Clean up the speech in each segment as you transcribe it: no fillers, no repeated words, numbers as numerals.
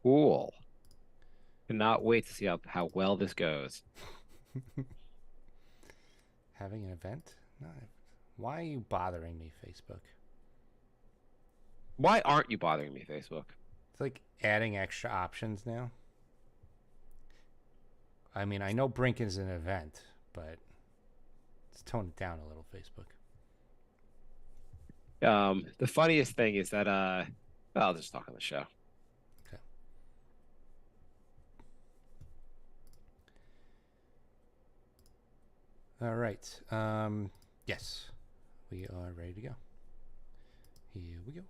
Cool. Cannot wait to see how well this goes. Having an event? No. Why are you bothering me, Facebook? Why aren't you bothering me, Facebook? It's like adding extra options now. I mean, I know Brink is an event, but let's tone it down a little, Facebook. The funniest thing is that well, I'll just talk on the show. Okay. All right. Yes, we are ready to go. Here we go.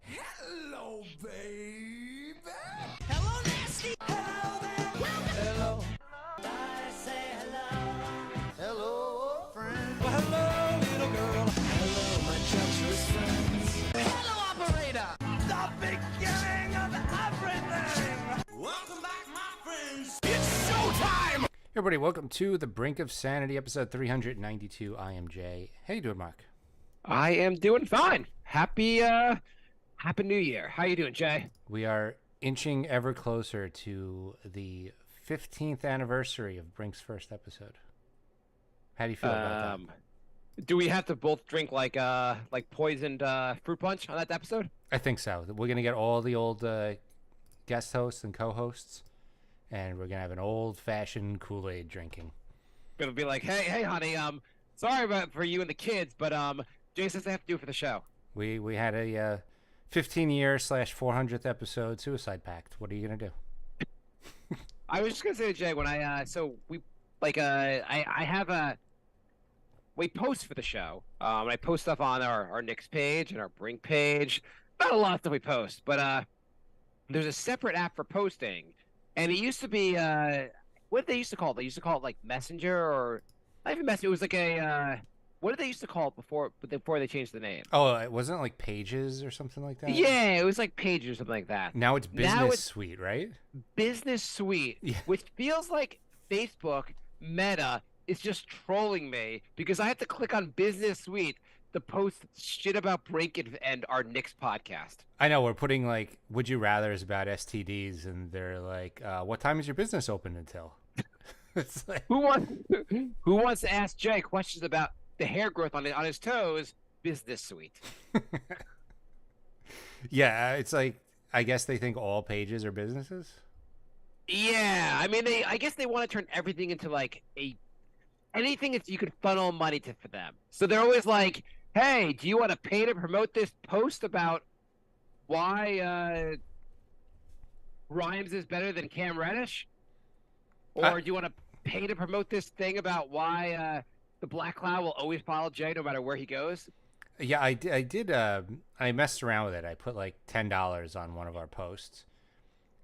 Hello, baby. Hello, nasty. Hello there. Hello. I say hello. Hello, friend. Well, hello, little girl. Hello, my treacherous friends. Hello, operator. The beginning of everything. Welcome back, my friends. It's showtime. Hey everybody, welcome to the Brink of Sanity, episode 392. I am Jay. How you doing, Mark? I am doing fine. Happy New Year. How you doing, Jay? We are inching ever closer to the 15th anniversary of Brink's first episode. How do you feel about that? Do we have to both drink like poisoned fruit punch on that episode? I think so. We're going to get all the old guest hosts and co-hosts, and we're going to have an old-fashioned Kool-Aid drinking. Gonna be like, hey, honey, sorry about for you and the kids, but Jay says I have to do it for the show. We had a 15-year/400th episode suicide pact. What are you going to do? I was just gonna say to Jay when I have we post for the show. And I post stuff on our Knicks page and our Brink page. Not a lot of stuff we post, but there's a separate app for posting, and it used to be what did they used to call it? They used to call it like Messenger or not even Messenger. It was like a what did they used to call it before they changed the name? Oh, it wasn't like Pages or something like that? Yeah, it was like Pages or something like that. Now it's Business Now it's Suite, right? Business Suite, Yeah. which feels like Facebook Meta is just trolling me because I have to click on Business Suite to post shit about Brink and our Knicks podcast. I know we're putting like would you rather's about STDs, and they're like, what time is your business open until? It's like, Who wants to ask Jay questions about the hair growth on his toes? Business Suite. yeah, it's like I guess they think all pages are businesses. Yeah, I mean I guess they want to turn everything into like anything that you could funnel money to for them. So they're always like, "Hey, do you want to pay to promote this post about why Rhymes is better than Cam Reddish? Or do you want to pay to promote this thing about why the Black Cloud will always follow Jay no matter where he goes?" Yeah, I did. I messed around with it. I put like $10 on one of our posts,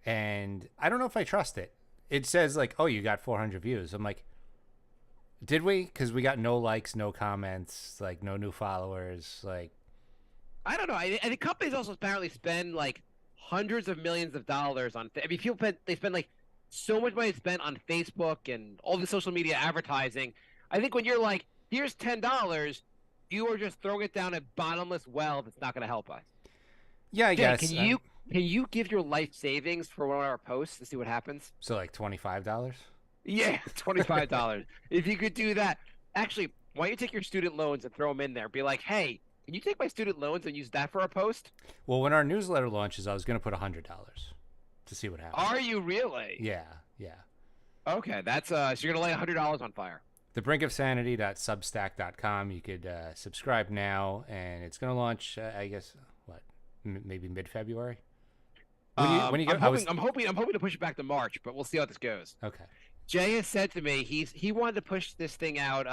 and I don't know if I trust it. It says like, "Oh, you got 400 views." I'm like, "Did we?" Because we got no likes, no comments, like no new followers. Like, I don't know. I think companies also apparently spend like hundreds of millions of dollars on. I mean, they spend like so much money spent on Facebook and all the social media advertising. I think when you're like, "Here's $10," you are just throwing it down a bottomless well that's not going to help us. yeah, I Jay, guess. can you give your life savings for one of our posts and see what happens? So like $25. Yeah, $25. If you could do that, actually, why don't you take your student loans and throw them in there? Be like, hey, can you take my student loans and use that for a post? Well, when our newsletter launches, I was going to put $100 to see what happens. Are you really? Yeah. Okay, that's so you're gonna lay $100 on fire. thebrinkofsanity.substack.com. You could subscribe now, and it's going to launch, I guess, maybe mid-February? When you go? I'm hoping to push it back to March, but we'll see how this goes. Okay. Jay has said to me he wanted to push this thing out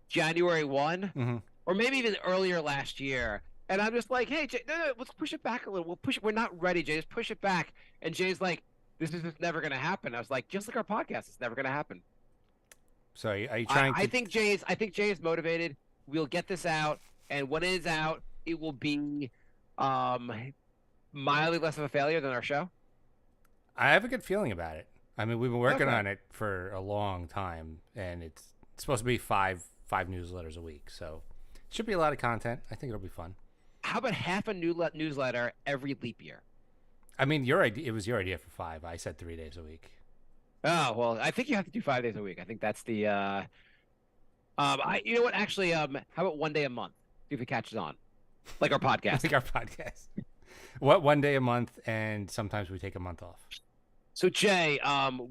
January 1 Mm-hmm. or maybe even earlier last year. And I'm just like, hey, Jay, no, let's push it back a little. We'll push it. We're not ready, Jay. Just push it back. And Jay's like, this is just never going to happen. I was like, just like our podcast, it's never going to happen. So are you trying to... I think Jay is motivated. We'll get this out, and when it is out, it will be mildly less of a failure than our show. I have a good feeling about it. I mean, we've been working Okay. on it for a long time, and it's supposed to be five newsletters a week. So it should be a lot of content. I think it'll be fun. how about half a newsletter every leap year? I mean, your idea. It was your idea for 5. I said 3 days a week. Oh, well, I think you have to do 5 days a week. I think that's the you know what, actually, how about 1 day a month? See if it catches on. Like our podcast. Like our podcast. What, 1 day a month, and sometimes we take a month off. So Jay,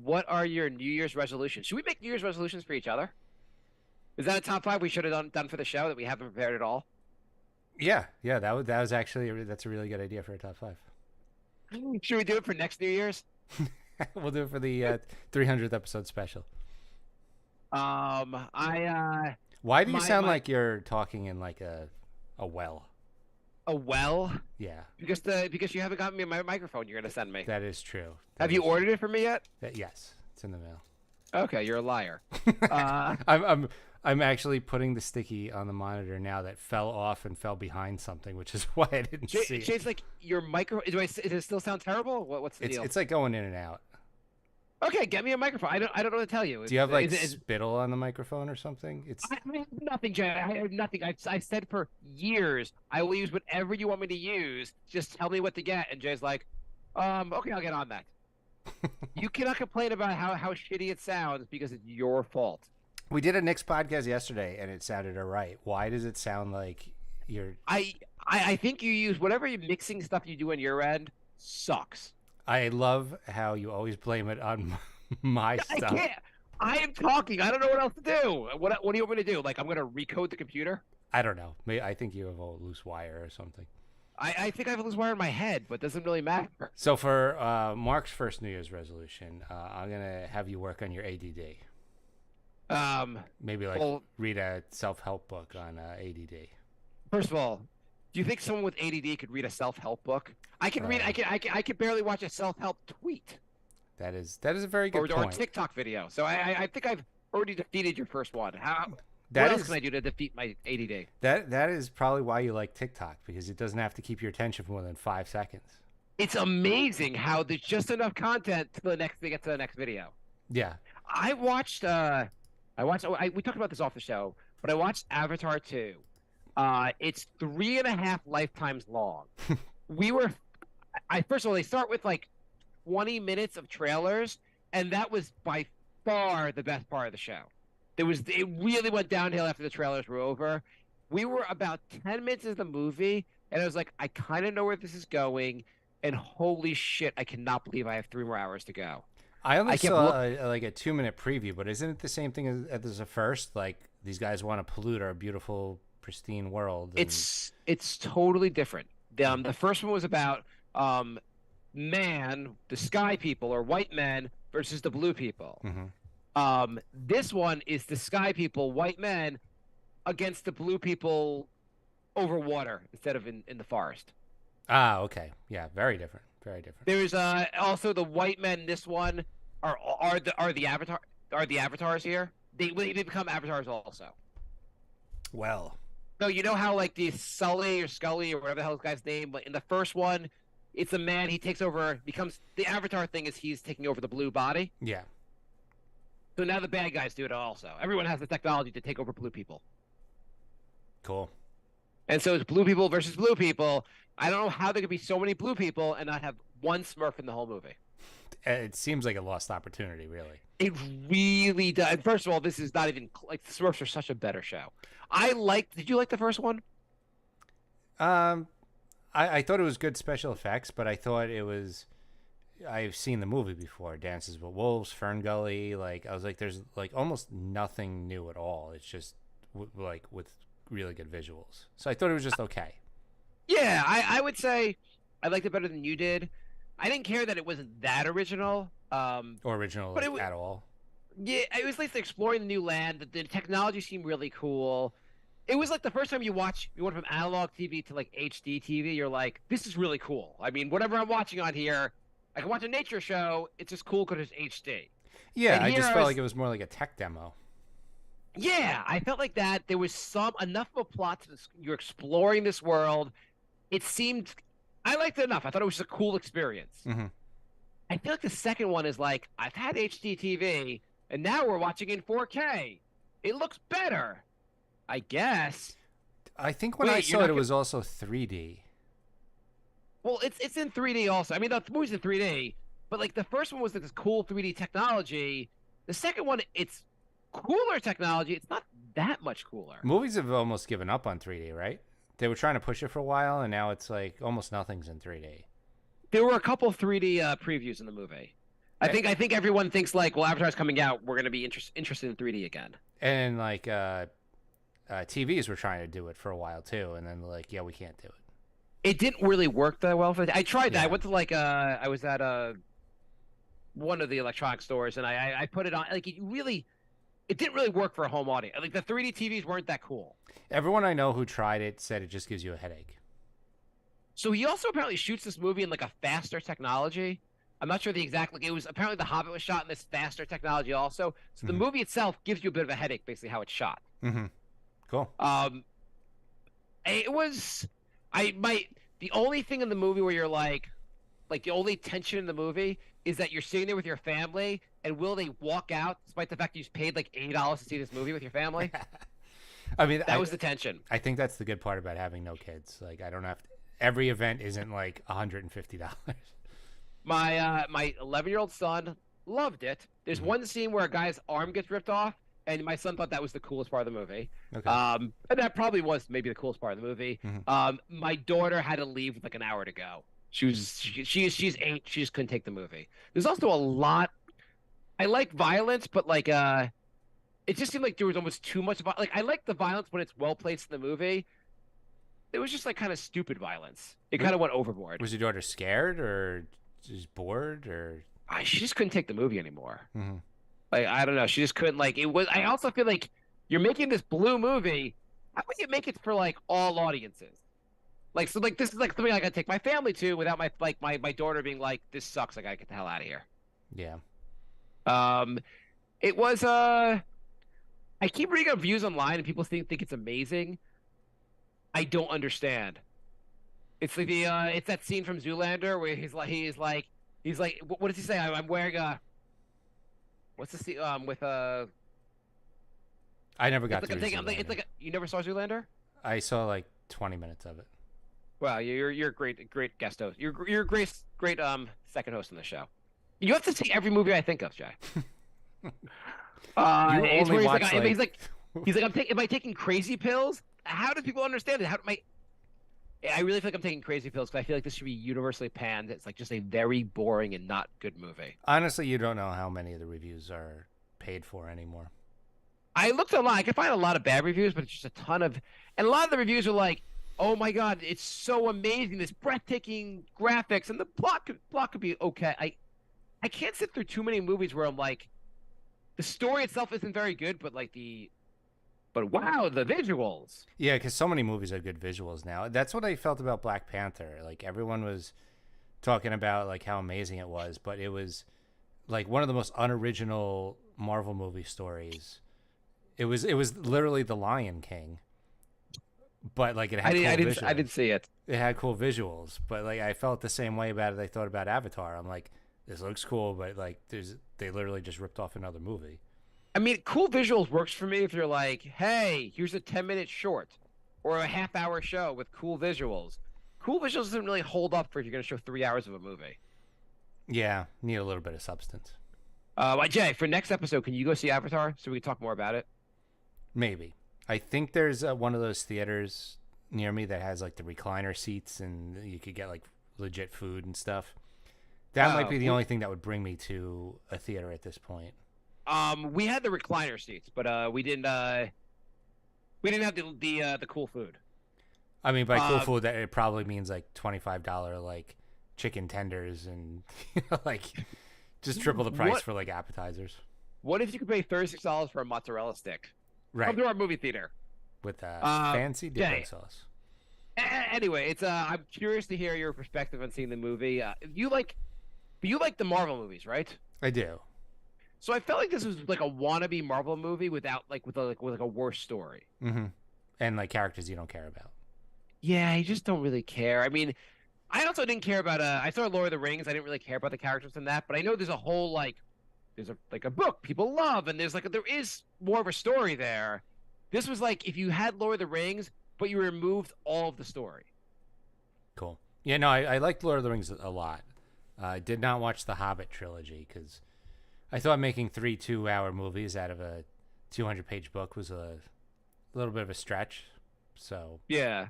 what are your New Year's resolutions? Should we make New Year's resolutions for each other? Is that a top 5 we should have done for the show that we haven't prepared at all? Yeah, that was actually that's a really good idea for a top 5. Should we do it for next New Year's? We'll do it for the 300th episode special. Why do you sound like you're talking in like a well? A well? Yeah. Because you haven't gotten me my microphone you're gonna send me. That is true. Have you ordered it for me yet? Yes, it's in the mail. Okay, you're a liar. I'm actually putting the sticky on the monitor now that fell off and fell behind something, which is why I didn't see it. Jay's like, your micro. Does it still sound terrible? What's the deal? It's like going in and out. Okay, get me a microphone. I don't know what to tell you. Do you have like spittle on the microphone or something? I have nothing, Jay. I have nothing. I've said for years I will use whatever you want me to use. Just tell me what to get. And Jay's like, okay, I'll get on that. You cannot complain about how shitty it sounds because it's your fault. We did a Nick's podcast yesterday and it sounded all right. Why does it sound like you're? I think you use whatever mixing stuff you do on your end sucks. I love how you always blame it on my stuff. I can't. I am talking. I don't know what else to do. What do you want me to do? Like, I'm going to recode the computer? I don't know. I think you have a loose wire or something. I think I have a loose wire in my head, but it doesn't really matter. So for Mark's first New Year's resolution, I'm going to have you work on your ADD. Maybe read a self-help book on ADD. First of all, do you think someone with ADD could read a self-help book? I can read. I can barely watch a self-help tweet. That is a very good point. Or a TikTok video. So I think I've already defeated your first one. What else can I do to defeat my ADD? That is probably why you like TikTok, because it doesn't have to keep your attention for more than 5 seconds. It's amazing how there's just enough content to get to the next video. Yeah. We talked about this off the show, but I watched Avatar 2. It's 3.5 lifetimes long. First of all, they start with like 20 minutes of trailers, and that was by far the best part of the show. It really went downhill after the trailers were over. We were about 10 minutes into the movie, and I was like, I kind of know where this is going, and holy shit, I cannot believe I have 3 more hours to go. I only saw a 2-minute preview, but isn't it the same thing as the first? Like, these guys want to pollute our beautiful, pristine world. And... It's totally different. The first one was about the sky people, or white men, versus the blue people. Mm-hmm. This one is the sky people, white men, against the blue people over water instead of in the forest. Ah, okay. Yeah, very different. Very different. There's also the white men in this one are the avatars here. They become avatars also. Well. So you know how like the Scully or whatever the hell this guy's name, but in the first one, it's a man, he takes over, becomes the avatar thing is he's taking over the blue body. Yeah. So now the bad guys do it also. Everyone has the technology to take over blue people. Cool. And so it's blue people versus blue people. I don't know how there could be so many blue people and not have one Smurf in the whole movie. It seems like a lost opportunity, really. It really does. And first of all, this is not even like the Smurfs are such a better show. Did you like the first one? I thought it was good special effects, but I thought it was. I've seen the movie before, Dances with Wolves, Fern Gully. Like I was like, there's like almost nothing new at all. It's just like with really good visuals. So I thought it was just okay. Yeah, I would say I liked it better than you did. I didn't care that it wasn't that original. Or original like, at all. Yeah, it was like exploring the new land. The technology seemed really cool. It was like the first time you went from analog TV to like HD TV. You're like, this is really cool. I mean, whatever I'm watching on here, I can watch a nature show. It's just cool because it's HD. Yeah, I just felt like it was more like a tech demo. Yeah, I felt like that. There was enough of a plot to this. You're exploring this world. It seemed, I liked it enough. I thought it was a cool experience. Mm-hmm. I feel like the second one is like, I've had HD TV, and now we're watching in 4K. It looks better, I guess. I think when I Wait, you're saw not it, it was also 3D. Well, it's in 3D also. I mean, the movie's in 3D, but like the first one was like this cool 3D technology. The second one, it's cooler technology. It's not that much cooler. Movies have almost given up on 3D, right? They were trying to push it for a while, and now it's like almost nothing's in 3D. There were a couple 3D previews in the movie. I think everyone thinks like, well, Avatar's coming out, we're gonna be interested in 3D again. And like TVs were trying to do it for a while too, and then like, yeah, we can't do it. It didn't really work that well for. I tried that. Yeah. I went to like I was at one of the electronic stores, and I put it on. Like it didn't really work for a home audience. Like the 3D TVs weren't that cool. Everyone I know who tried it said it just gives you a headache. So he also apparently shoots this movie in like a faster technology. I'm not sure the exact like it was apparently The Hobbit was shot in this faster technology also. So the movie itself gives you a bit of a headache, basically how it's shot. Mm-hmm. Cool. It was the only thing in the movie where you're like the only tension in the movie is that you're sitting there with your family and will they walk out despite the fact you just paid like $80 to see this movie with your family? I mean, that was the tension. I think that's the good part about having no kids. Like I don't have to, every event isn't like $150. My 11-year-old son loved it. There's one scene where a guy's arm gets ripped off, and my son thought that was the coolest part of the movie. Okay. And that probably was maybe the coolest part of the movie. My daughter had to leave with like an hour to go. She's 8. She just couldn't take the movie. There's also a lot. I like violence, but like it just seemed like there was almost too much. Like I like the violence when it's well placed in the movie. It was just like kind of stupid violence. It kind of went overboard. Was your daughter scared or just bored or? She just couldn't take the movie anymore. Mm-hmm. Like I don't know, she just couldn't. Like it was. I also feel like you're making this blue movie. How would you make it for like all audiences? Like so, like this is like something I gotta take my family to without my daughter being like, "This sucks. I gotta get the hell out of here." Yeah. It was I keep reading up views online and people think it's amazing. I don't understand. It's like the it's that scene from Zoolander where he's like what does he say? I'm wearing a what's the scene with I never got to Zoolander. It's like you never saw Zoolander? I saw like 20 minutes of it. Wow, you're a great guest host. You're a great second host on the show. You have to see every movie I think of, Jay. It's where he's like, am I taking crazy pills? How do people understand it? I really feel like I'm taking crazy pills because I feel like this should be universally panned. It's like just a very boring and not good movie. Honestly, you don't know how many of the reviews are paid for anymore. I looked a lot. I could find a lot of bad reviews, but it's just a ton of, and a lot of the reviews are like, "Oh my god, it's so amazing! This breathtaking graphics and the plot could be okay." I can't sit through too many movies where I'm like, the story itself isn't very good, but wow, the visuals. Yeah, because so many movies have good visuals now. That's what I felt about Black Panther. Like everyone was talking about like how amazing it was, but it was like one of the most unoriginal Marvel movie stories. It was literally The Lion King, but like it had cool visuals. I didn't see it. It had cool visuals, but like I felt the same way about it. I thought about Avatar. I'm like, this looks cool, but like they literally just ripped off another movie. I mean, cool visuals works for me if you're like, hey, here's a 10-minute short or a half-hour show with cool visuals. Cool visuals doesn't really hold up for if you're going to show 3 hours of a movie. Yeah, need a little bit of substance. Jay, for next episode, can you go see Avatar so we can talk more about it? Maybe. I think there's one of those theaters near me that has like the recliner seats and you could get like legit food and stuff. That might be the only thing that would bring me to a theater at this point. We had the recliner seats, but we didn't have the cool food. I mean, by cool food, that it probably means like $25 like chicken tenders and like just triple the price for like appetizers. What if you could pay $36 for a mozzarella stick? Right. Come to our movie theater with fancy dipping sauce. Anyway, it's I'm curious to hear your perspective on seeing the movie. You like the Marvel movies, right? I do. So I felt like this was like a wannabe Marvel movie with a worse story. Mm-hmm. And like characters you don't care about. Yeah, I just don't really care. I mean, I also didn't care about I saw Lord of the Rings. I didn't really care about the characters in that, but I know there's a whole there's a book people love, and there is more of a story there. This was like if you had Lord of the Rings, but you removed all of the story. Cool. Yeah, no, I liked Lord of the Rings a lot. I did not watch the Hobbit trilogy because I thought making 3 2-hour movies out of a 200-page book was a little bit of a stretch. So Yeah.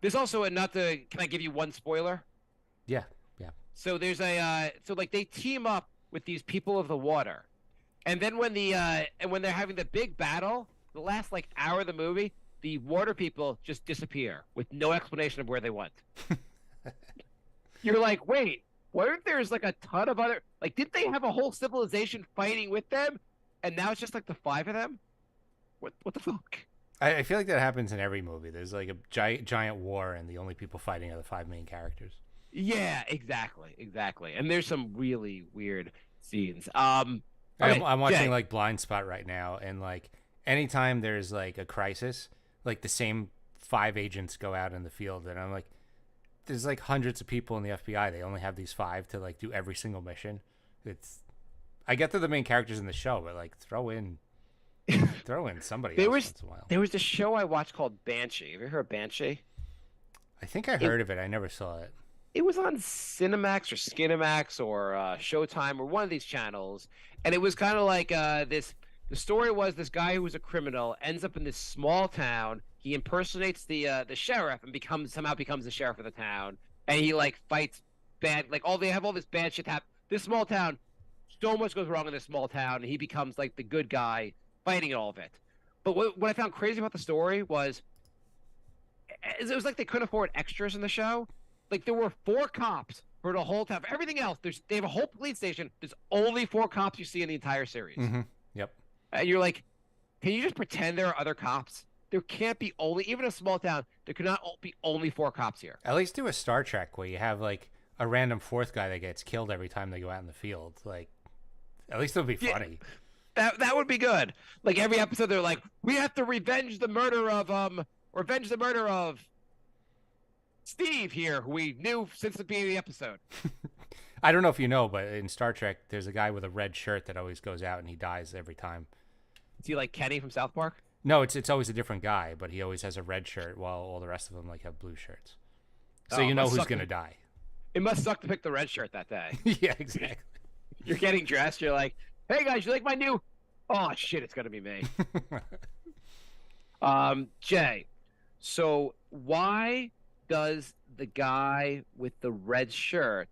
There's also can I give you one spoiler? yeah, yeah. So there's so like they team up with these people of the water. And then when they're having the big battle, the last like hour of the movie, the water people just disappear with no explanation of where they went. You're like, wait, what if there's like a ton of other did they have a whole civilization fighting with them, and now it's just like the 5 of them? What the fuck? I feel like that happens in every movie. There's like a giant war, and the only people fighting are the 5 main characters. Yeah, exactly. And there's some really weird scenes. I'm watching Jay. like Blind Spot right now, and like anytime there's like a crisis, like the same 5 agents go out in the field, and I'm like, there's like hundreds of people in the FBI. They only have these 5 to like do every single mission. I get they're the main characters in the show, but like throw in somebody else once in a while. There was this show I watched called Banshee. Have you heard of Banshee? I think I heard of it. I never saw it. It was on Cinemax or Skinemax or Showtime or one of these channels, and it was kind of like this. The story was this guy who was a criminal ends up in this small town. He impersonates the sheriff and somehow becomes the sheriff of the town, and he like fights bad. They have all this bad shit happen. This small town, so much goes wrong in this small town, and he becomes like the good guy fighting all of it. But what I found crazy about the story was, it was like they couldn't afford extras in the show. Like there were 4 cops for the whole town. For everything else, they have a whole police station. There's only 4 cops you see in the entire series. Mm-hmm. Yep. And you're like, can you just pretend there are other cops? There can't be even a small town. There could not be only 4 cops here. At least do a Star Trek where you have like a random 4th guy that gets killed every time they go out in the field. Like, at least it'll be funny. That would be good. Like every episode, they're like, we have to revenge the murder of Steve here, who we knew since the beginning of the episode. I don't know if you know, but in Star Trek, there's a guy with a red shirt that always goes out and he dies every time. Is he like Kenny from South Park? No, it's always a different guy, but he always has a red shirt while all the rest of them like have blue shirts. So you know who's gonna die. It must suck to pick the red shirt that day. Yeah, exactly. You're getting dressed. You're like, hey guys, you like my new? Oh shit, it's gonna be me. Jay. So why does the guy with the red shirt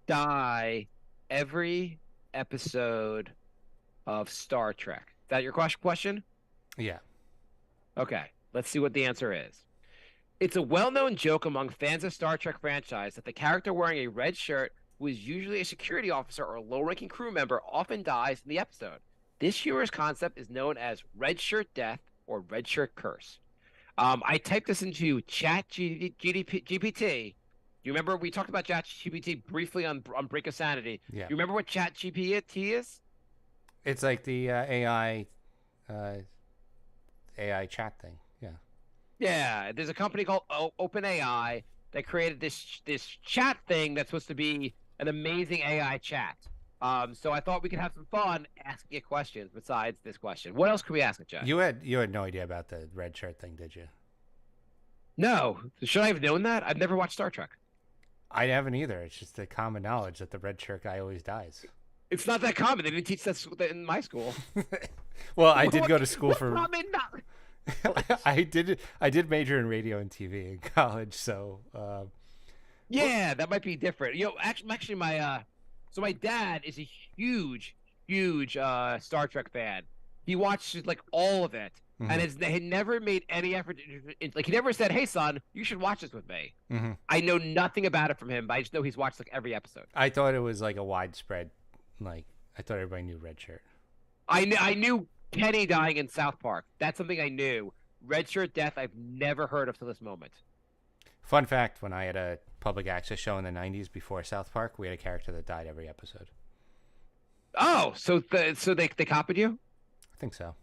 die every episode of Star Trek? Is that your question? Yeah. Okay, let's see what the answer is. It's a well-known joke among fans of Star Trek franchise that the character wearing a red shirt, who is usually a security officer or a low-ranking crew member, often dies in the episode. This humorous concept is known as red shirt death or red shirt curse. I typed this into GPT. You remember we talked about ChatGPT briefly on Brink of Sanity? Yeah. You remember what ChatGPT is? It's like the AI chat thing. Yeah. Yeah. There's a company called OpenAI that created this chat thing that's supposed to be an amazing AI chat. So I thought we could have some fun asking it questions besides this question. What else could we ask it, Jay? You had no idea about the red shirt thing, did you? No. Should I have known that? I've never watched Star Trek. I haven't either. It's just the common knowledge that the red shirt guy always dies. It's not that common. They didn't teach that in my school. Well, I did go to school for. I did major in radio and TV in college, so. Yeah, that might be different. Actually, my dad is a huge Star Trek fan. He watches like all of it, and had never made any effort. Like he never said, "Hey, son, you should watch this with me." Mm-hmm. I know nothing about it from him, but I just know he's watched like every episode. I thought it was like a widespread, like I thought everybody knew red shirt. I knew Kenny dying in South Park. That's something I knew. Red shirt death, I've never heard of to this moment. Fun fact: when I had a public access show in the '90s before South Park, we had a character that died every episode. Oh, so they copied you? I think so.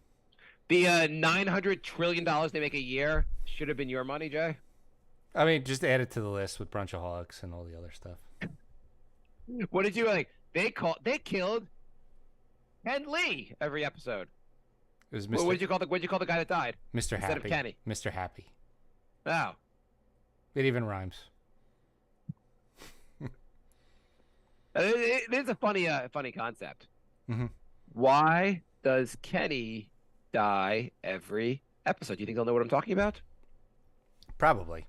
The $900 trillion they make a year should have been your money, Jay. I mean, just add it to the list with Brunchaholics and all the other stuff. What did you like? They killed Ken Lee every episode. It was What did you call the guy that died? Mr. Instead Happy. of Kenny. Mr. Happy. Oh. It even rhymes. It is a funny concept. Mm-hmm. Why does Kenny die every episode? Do you think they'll know what I'm talking about? Probably.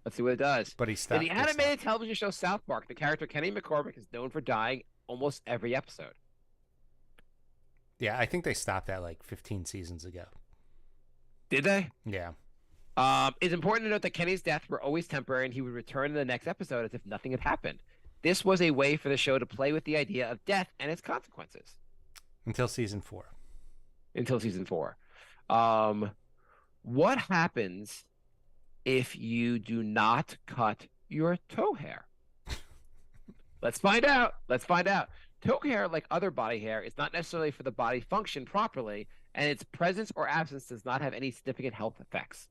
Let's see what it does. But he stopped. In the animated television show South Park, the character Kenny McCormick is known for dying almost every episode. Yeah, I think they stopped that like 15 seasons ago. Did they? Yeah. It's important to note that Kenny's deaths were always temporary and he would return in the next episode as if nothing had happened. This was a way for the show to play with the idea of death and its consequences. Until season 4. What happens if you do not cut your toe hair? Let's find out. Toe hair, like other body hair, is not necessarily for the body function properly, and its presence or absence does not have any significant health effects.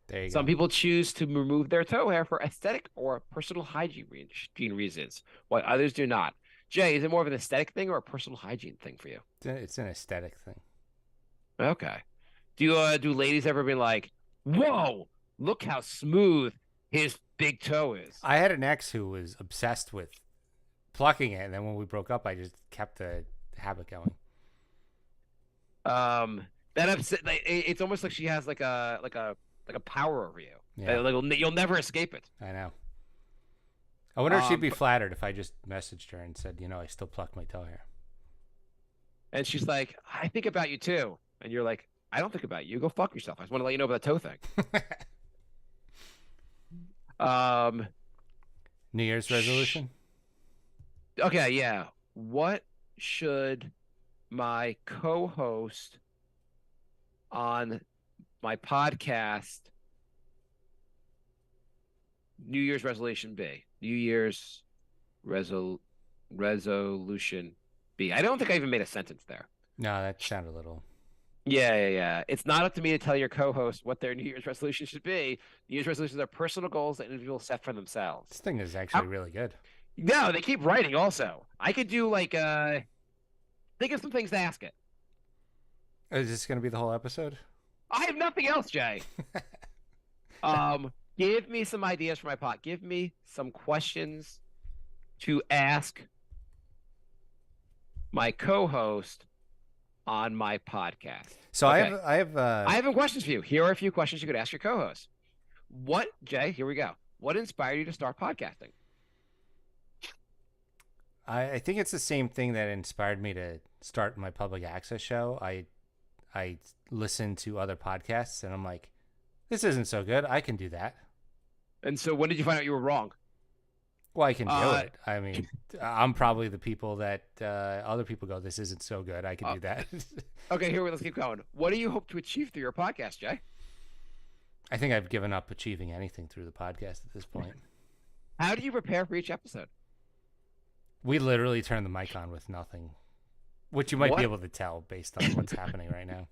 There you go. Some people choose to remove their toe hair for aesthetic or personal hygiene reasons, while others do not. Jay, is it more of an aesthetic thing or a personal hygiene thing for you? It's an aesthetic thing. Okay. Do ladies ever be like, whoa, look how smooth his big toe is? I had an ex who was obsessed with plucking it, and then when we broke up, I just kept the habit going. It's almost like she has like a power over you. Yeah. You'll never escape it. I know. I wonder if she'd be flattered if I just messaged her and said, I still pluck my toe hair. And she's like, I think about you too. And you're like, I don't think about you. Go fuck yourself. I just want to let you know about the toe thing. New Year's resolution? Okay, yeah. What should my co-host on my podcast New Year's resolution be? New Year's resolution be. I don't think I even made a sentence there. No, that sounded a little... Yeah. It's not up to me to tell your co-host what their New Year's resolution should be. New Year's resolutions are personal goals that individuals set for themselves. This thing is actually really good. No, they keep writing also. I could do think of some things to ask it. Is this going to be the whole episode? I have nothing else, Jay. Give me some ideas for my pod. Give me some questions to ask my co-host on my podcast. So okay. I have some questions for you. Here are a few questions you could ask your co-host. Jay, here we go. What inspired you to start podcasting? I think it's the same thing that inspired me to start my public access show. I listen to other podcasts and I'm like, this isn't so good. I can do that. And so when did you find out you were wrong? Well, I can do it. I mean, I'm probably the people that other people go, this isn't so good. I can do that. Okay, let's keep going. What do you hope to achieve through your podcast, Jay? I think I've given up achieving anything through the podcast at this point. How do you prepare for each episode? We literally turn the mic on with nothing, which you might be able to tell based on what's happening right now.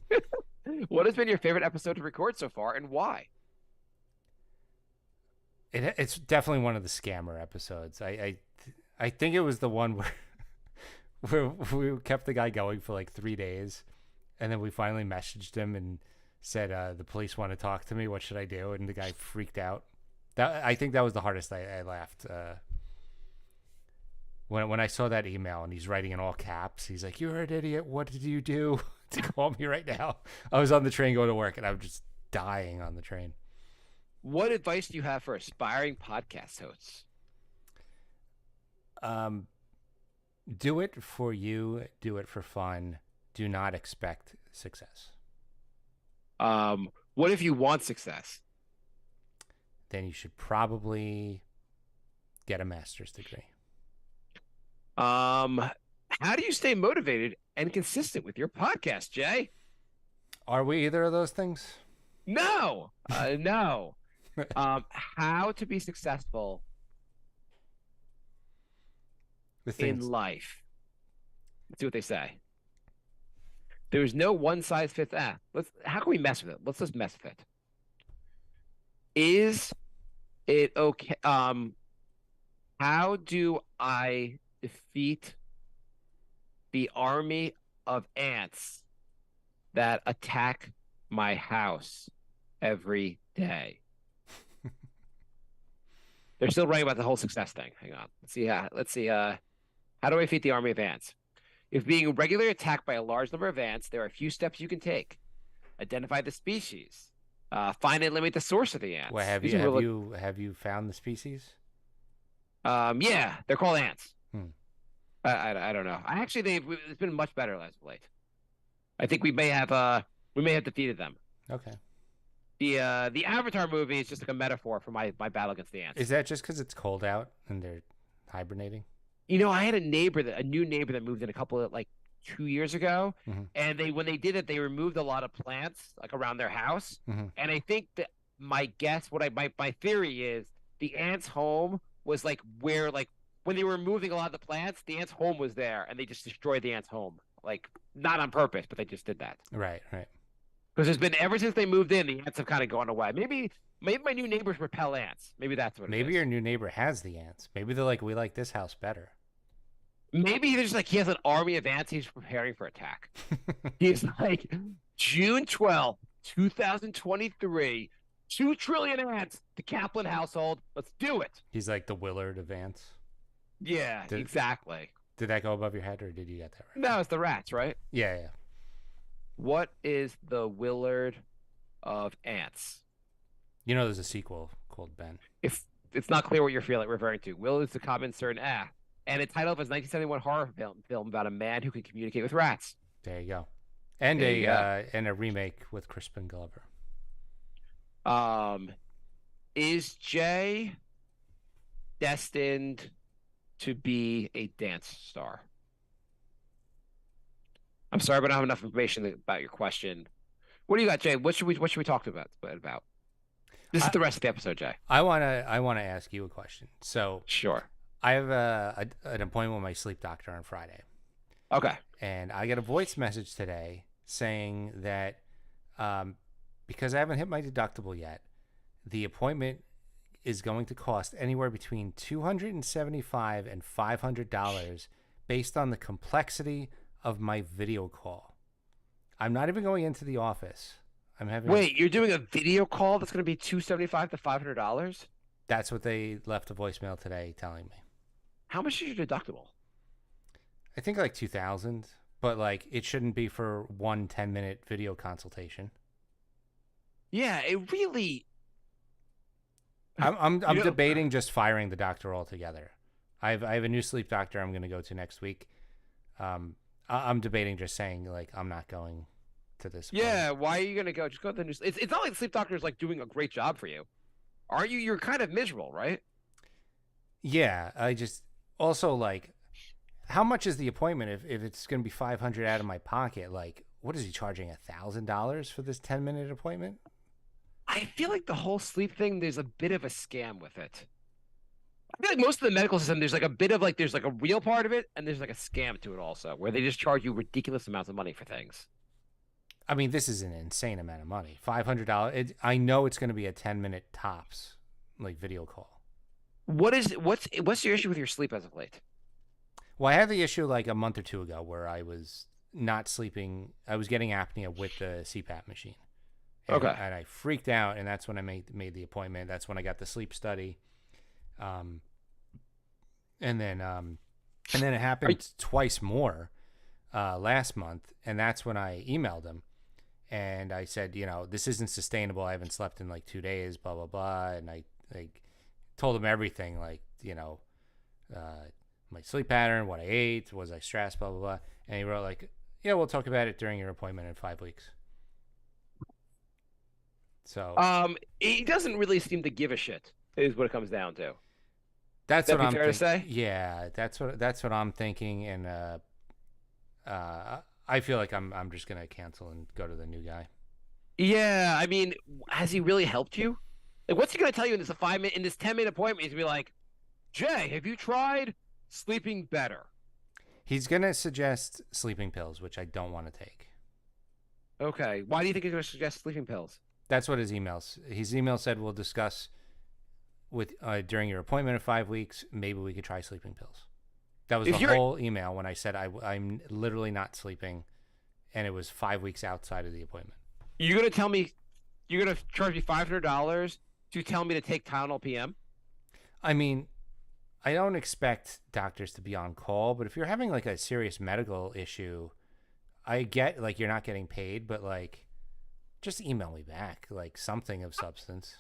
What has been your favorite episode to record so far, and why? It's definitely one of the scammer episodes. I think it was the one where we kept the guy going for like 3 days, and then we finally messaged him and said, the police want to talk to me. What should I do? And the guy freaked out. I think that was the hardest. I laughed. When I saw that email and he's writing in all caps, he's like, "You're an idiot. What did you do to call me right now?" I was on the train going to work and I'm just dying on the train. What advice do you have for aspiring podcast hosts? Do it for you. Do it for fun. Do not expect success. What if you want success? Then you should probably get a master's degree. How do you stay motivated and consistent with your podcast, Jay? Are we either of those things? No. No. How to be successful in life. Let's see what they say. There's no one size fits all. How can we mess with it? Let's just mess with it. Is it okay? How do I defeat the army of ants that attack my house every day. They're still writing about the whole success thing. Hang on. Let's see. How do I defeat the army of ants? If being regularly attacked by a large number of ants, there are a few steps you can take. Identify the species. Find and limit the source of the ants. Well, have you found the species? Yeah, they're called ants. Hmm. I don't know. It's been much better as of late. I think we may have defeated them. Okay. The Avatar movie is just like a metaphor for my battle against the ants. Is that just because it's cold out and they're hibernating? You know, I had a new neighbor that moved in a couple of 2 years ago, and when they did it, they removed a lot of plants like around their house. And I think that my theory is the ants' home was where when they were removing a lot of the plants, the ants' home was there, and they just destroyed the ants' home, not on purpose, but they just did that. Right. Because there's been ever since they moved in, the ants have kind of gone away. Maybe my new neighbors repel ants. Maybe that's what. Maybe your new neighbor has the ants. Maybe they're like, we like this house better. Maybe there's he has an army of ants he's preparing for attack. He's like, June 12th, 2023, 2 trillion ants, the Kaplan household. Let's do it. He's like the Willard of ants. Yeah, exactly. Did that go above your head, or did you get that right? No, it's the rats, right? Yeah. What is the Willard of ants? You know, there's a sequel called Ben. If it's not clear what you're referring to, Will is the common certain and the title of his 1971 horror film about a man who can communicate with rats. There you go. And a remake with Crispin Glover. Is Jay destined to be a dance star? I'm sorry, but I don't have enough information about your question. What do you got, Jay? What should we talk about? This is the rest of the episode, Jay. I wanna ask you a question. So sure. I have an appointment with my sleep doctor on Friday. Okay. And I get a voice message today saying that because I haven't hit my deductible yet, the appointment is going to cost anywhere between $275 and $500 based on the complexity of my video call. I'm not even going into the office. Wait, you're doing a video call that's going to be $275 to $500? That's what they left a voicemail today telling me. How much is your deductible? I think like $2,000, but it shouldn't be for 1 10-minute video consultation. Yeah, it really. I'm debating just firing the doctor altogether. I have a new sleep doctor I'm going to go to next week. I'm debating just saying I'm not going to this. Yeah, why are you going to go? Just go to the new. It's not like the sleep doctor is doing a great job for you. Aren't you? You're kind of miserable, right? Yeah, I just also how much is the appointment if it's going to be $500 out of my pocket? What is he charging, $1,000 for this 10-minute appointment? I feel like the whole sleep thing, there's a bit of a scam with it. I feel like most of the medical system, there's a bit of there's a real part of it, and there's a scam to it also, where they just charge you ridiculous amounts of money for things. I mean, this is an insane amount of money. $500. I know it's going to be a 10-minute tops, video call. What's your issue with your sleep as of late? Well, I had the issue a month or two ago where I was not sleeping. I was getting apnea with the CPAP machine. And I freaked out, and that's when I made the appointment. That's when I got the sleep study. And then it happened twice more last month, and that's when I emailed him, and I said, this isn't sustainable. I haven't slept in 2 days, blah blah blah, and I told him everything, my sleep pattern, what I ate, was I stressed, blah blah blah, and he wrote yeah, we'll talk about it during your appointment in 5 weeks. So he doesn't really seem to give a shit, is what it comes down to. That's what I'm fair to say? Yeah, that's what I'm thinking, and I feel like I'm just gonna cancel and go to the new guy. Yeah, I mean, has he really helped you? What's he gonna tell you in this 10-minute appointment? He's gonna be like, Jay, have you tried sleeping better? He's gonna suggest sleeping pills, which I don't want to take. Okay, why do you think he's gonna suggest sleeping pills? That's what his email said. We'll discuss with during your appointment in 5 weeks. Maybe we could try sleeping pills. That was the whole email when I said I'm literally not sleeping and it was 5 weeks outside of the appointment. You're gonna tell me you're gonna charge me $500 to tell me to take Tylenol PM? I mean, I don't expect doctors to be on call, but if you're having like a serious medical issue, I get like you're not getting paid, but like just email me back, like something of substance.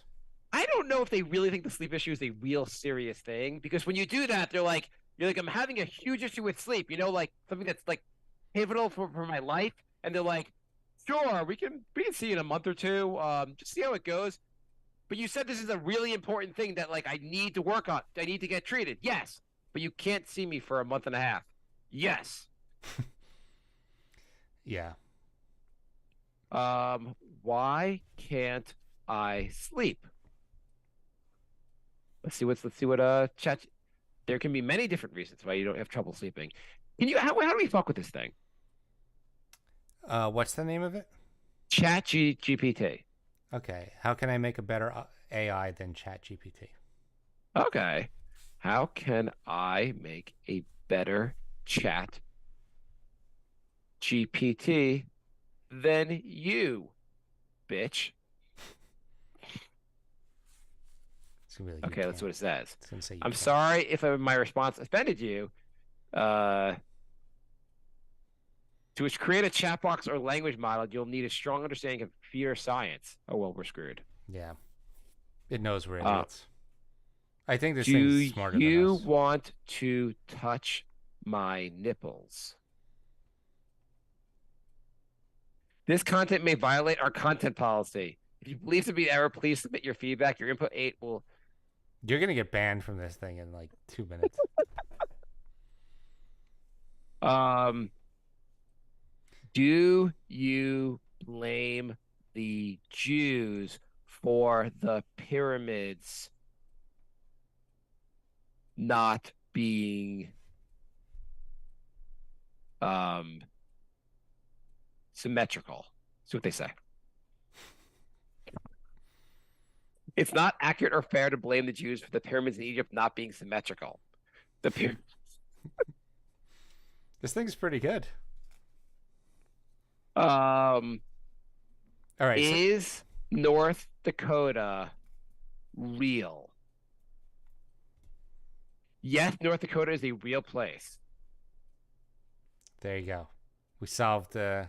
I don't know if they really think the sleep issue is a real serious thing, because when you do that, you're like, I'm having a huge issue with sleep, like something that's like pivotal for my life, and they're like, sure, we can see you in a month or two, just see how it goes. But you said this is a really important thing that like I need to work on. I need to get treated. Yes, but you can't see me for a month and a half. Yes. Yeah. Why can't I sleep? Let's see what chat. There can be many different reasons why you don't have trouble sleeping. How do we fuck with this thing? What's the name of it? GPT. Okay. How can I make a better AI than ChatGPT? Okay. How can I make a better chat GPT than you, bitch? Okay, that's what it says. It's gonna say I'm sorry if my response offended you. To create a chat box or language model, you'll need a strong understanding of computer science. Oh, well, we're screwed. Yeah. It knows we're idiots. I think this thing's smarter than us. Do you want to touch my nipples? This content may violate our content policy. If you believe to be error, please submit your feedback. Your input 8 will... You're going to get banned from this thing in like 2 minutes. Do you blame the Jews for the pyramids not being symmetrical? That's what they say. It's not accurate or fair to blame the Jews for the pyramids in Egypt not being symmetrical. This thing's pretty good. All right. Is North Dakota real? Yes, North Dakota is a real place. There you go. We solved the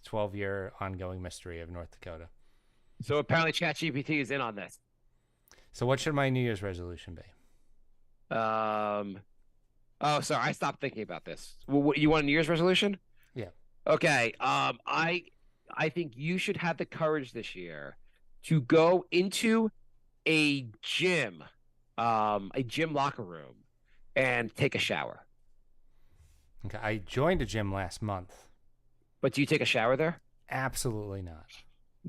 12-year ongoing mystery of North Dakota. So apparently ChatGPT is in on this. So what should my New Year's resolution be? Oh, sorry. I stopped thinking about this. Well, you want a New Year's resolution? Yeah. Okay. I think you should have the courage this year to go into a gym locker room and take a shower. Okay. I joined a gym last month. But do you take a shower there? Absolutely not.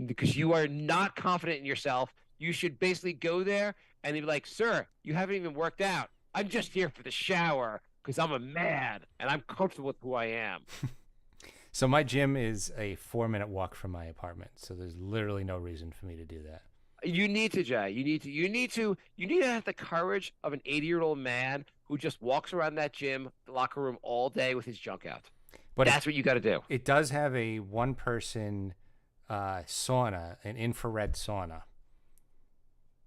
Because you are not confident in yourself. You should basically go there and they'd be like, sir, you haven't even worked out. I'm just here for the shower because I'm a man and I'm comfortable with who I am. So my gym is a 4-minute walk from my apartment. So there's literally no reason for me to do that. You need to, Jay. You need to have the courage of an 80-year-old man who just walks around that gym, the locker room all day with his junk out. But that's what you got to do. It does have a one-person sauna, an infrared sauna.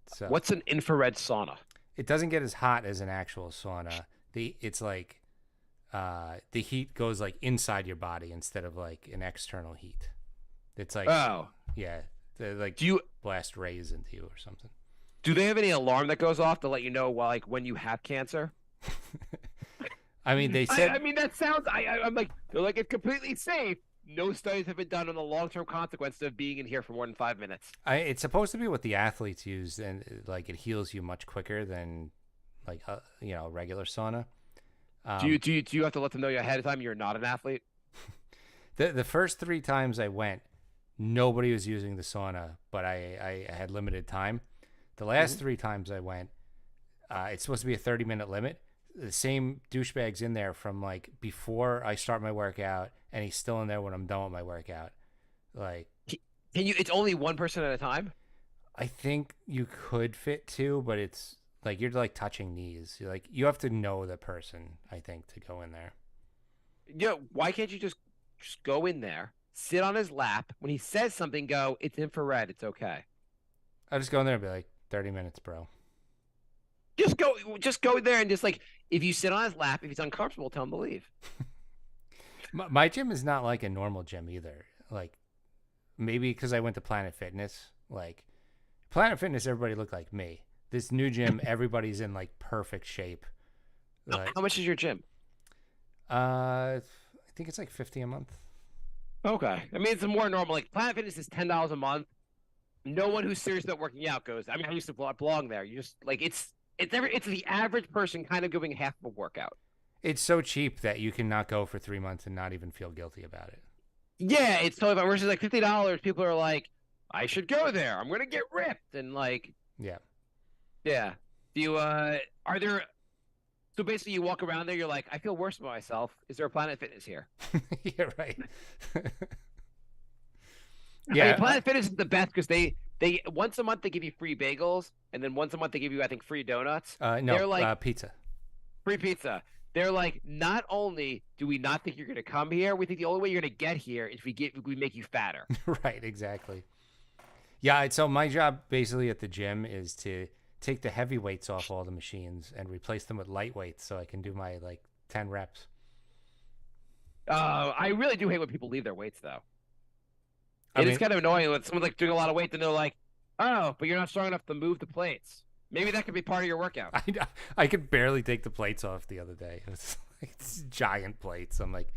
So what's an infrared sauna? It doesn't get as hot as an actual sauna. It's like the heat goes like inside your body instead of like an external heat. It's like yeah, like do you blast rays into you or something? Do they have any alarm that goes off to let you know like when you have cancer? I mean, they said. I mean, that sounds. I'm like, they're like, it's completely safe. No studies have been done on the long-term consequences of being in here for more than 5 minutes. It's supposed to be what the athletes use, and like it heals you much quicker than like regular sauna. Do you have to let them know ahead of time you're not an athlete? The first 3 times I went, nobody was using the sauna, but I had limited time. The last 3 times I went, it's supposed to be a 30-minute limit. The same douchebag's in there from like before I start my workout, and he's still in there when I'm done with my workout. Like, can you? It's only one person at a time. I think you could fit 2, but it's like you're like touching knees. You have to know the person, I think, to go in there. Yeah. Why can't you just Just go in there, sit on his lap. When he says something, go, it's infrared. It's okay. I just go in there and be like, 30 minutes, bro. Just go there and just like, if you sit on his lap, if he's uncomfortable, tell him to leave. My gym is not like a normal gym either. Like, maybe because I went to Planet Fitness. Like, Planet Fitness, everybody looked like me. This new gym, everybody's in like perfect shape. Like, How much is your gym? I think it's like $50 a month. Okay. I mean, it's more normal. Like, Planet Fitness is $10 a month. No one who's serious about working out goes. I mean, I used to belong there. You just like it's the average person kind of doing half of a workout. It's so cheap that you can not go for 3 months and not even feel guilty about it. Yeah, it's totally fine. Versus like $50, people are like, I should go there. I'm gonna get ripped and like, Yeah. yeah. Do you are there? So basically, you walk around there. You're like, I feel worse about myself. Is there a Planet Fitness here? Yeah, right. I Yeah. mean, Planet Fitness is the best because they once a month they give you free bagels, and then once a month they give you, I think, free donuts. No, They're like pizza. free pizza. They're like, not only do we not think you're gonna come here, we think the only way you're gonna get here is if we make you fatter. Right, exactly. Yeah, so my job basically at the gym is to take the heavy weights off all the machines and replace them with light weights so I can do my like 10 reps. I really do hate when people leave their weights though. I It is mean- kind of annoying when someone's like doing a lot of weight, and they're like, "Oh, but you're not strong enough to move the plates." Maybe that could be part of your workout. I could barely take the plates off the other day. It's giant plates. I'm like,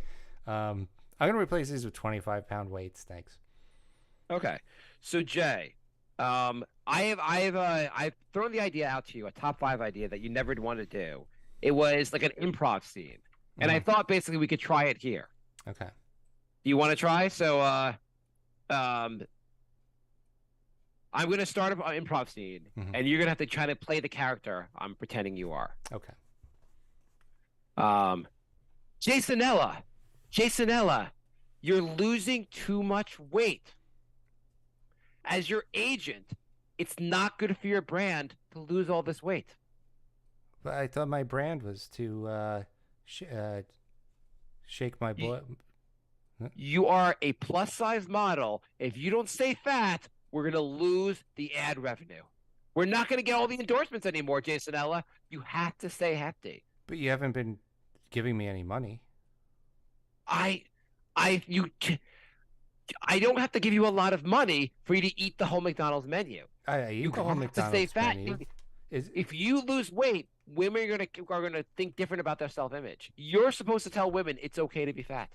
I'm gonna replace these with 25-pound weights. Thanks. Okay, so Jay, I've thrown the idea out to you, a top 5 idea that you never want to do. It was like an improv scene, and I thought basically we could try it here. Okay. Do you want to try? So, I'm going to start an improv scene, and you're going to have to try to play the character I'm pretending you are. Okay. Jasonella, you're losing too much weight. As your agent, it's not good for your brand to lose all this weight. But I thought my brand was to shake my boy. You are a plus-size model. If you don't stay fat, we're going to lose the ad revenue. We're not going to get all the endorsements anymore, Jasonella. You have to stay hefty. But you haven't been giving me any money. I don't have to give you a lot of money for you to eat the whole McDonald's menu. I eat You the whole have to stay McDonald's fat. menu. If you lose weight, women are gonna think different about their self-image. You're supposed to tell women it's okay to be fat.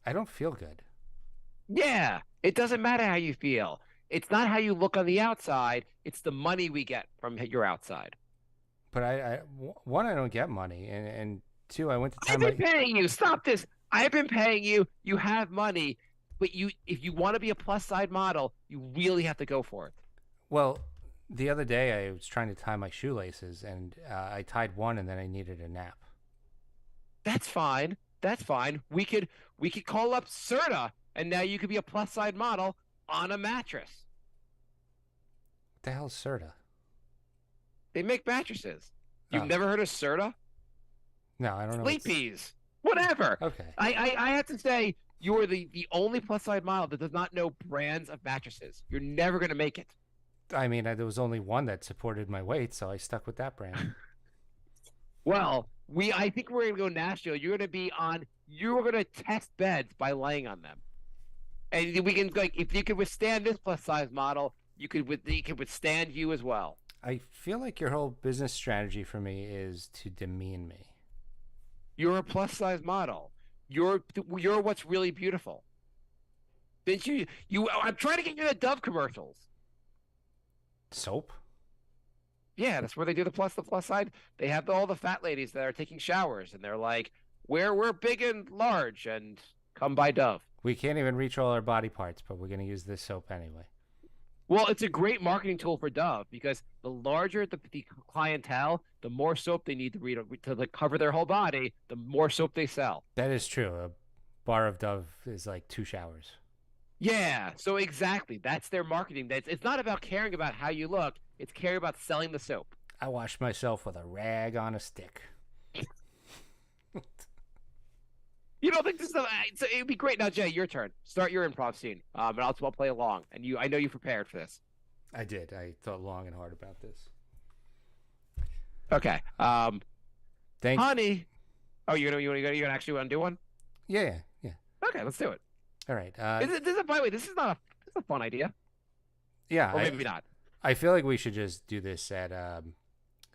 I don't feel good. Yeah, it doesn't matter how you feel. It's not how you look on the outside. It's the money we get from your outside. But one, I don't get money, and two, I went to I've time. been paying you. Stop this. I've been paying you. You have money, but if you want to be a plus-size model, you really have to go for it. Well, the other day I was trying to tie my shoelaces, and I tied one, and then I needed a nap. That's fine. That's fine. We could call up Serta, and now you could be a plus-size model on a mattress. What the hell's Serta? They make mattresses. You've Oh. never heard of Serta? No, I don't know. Sleepies. Whatever. Okay. I have to say, you are the only plus-size model that does not know brands of mattresses. You're never going to make it. I mean, there was only one that supported my weight, so I stuck with that brand. Well, I think we're going to go national. You're going to test beds by laying on them. And we can, like, if you could withstand this plus-size model, he could withstand you as well. I feel like your whole business strategy for me is to demean me. You're a plus-size model. You're what's really beautiful. Didn't you? I'm trying to get you the Dove commercials. Soap? Yeah, that's where they do the plus side. They have all the fat ladies that are taking showers, and they're like, "We're big and large, and come by Dove." We can't even reach all our body parts, but we're going to use this soap anyway. Well, it's a great marketing tool for Dove because the larger the clientele, the more soap they need to cover their whole body, the more soap they sell. That is true. A bar of Dove is like 2 showers. Yeah, so exactly. That's their marketing. It's not about caring about how you look. It's caring about selling the soap. I wash myself with a rag on a stick. You don't think this is it would be great. Now, Jay, your turn. Start your improv scene. And I'll play along. And I know you prepared for this. I did. I thought long and hard about this. Okay. Thank Honey. Oh, you're gonna actually want to do one? Yeah. Okay, let's do it. All right. By the way, this is a fun idea. Yeah. Or maybe not. I feel like we should just do this at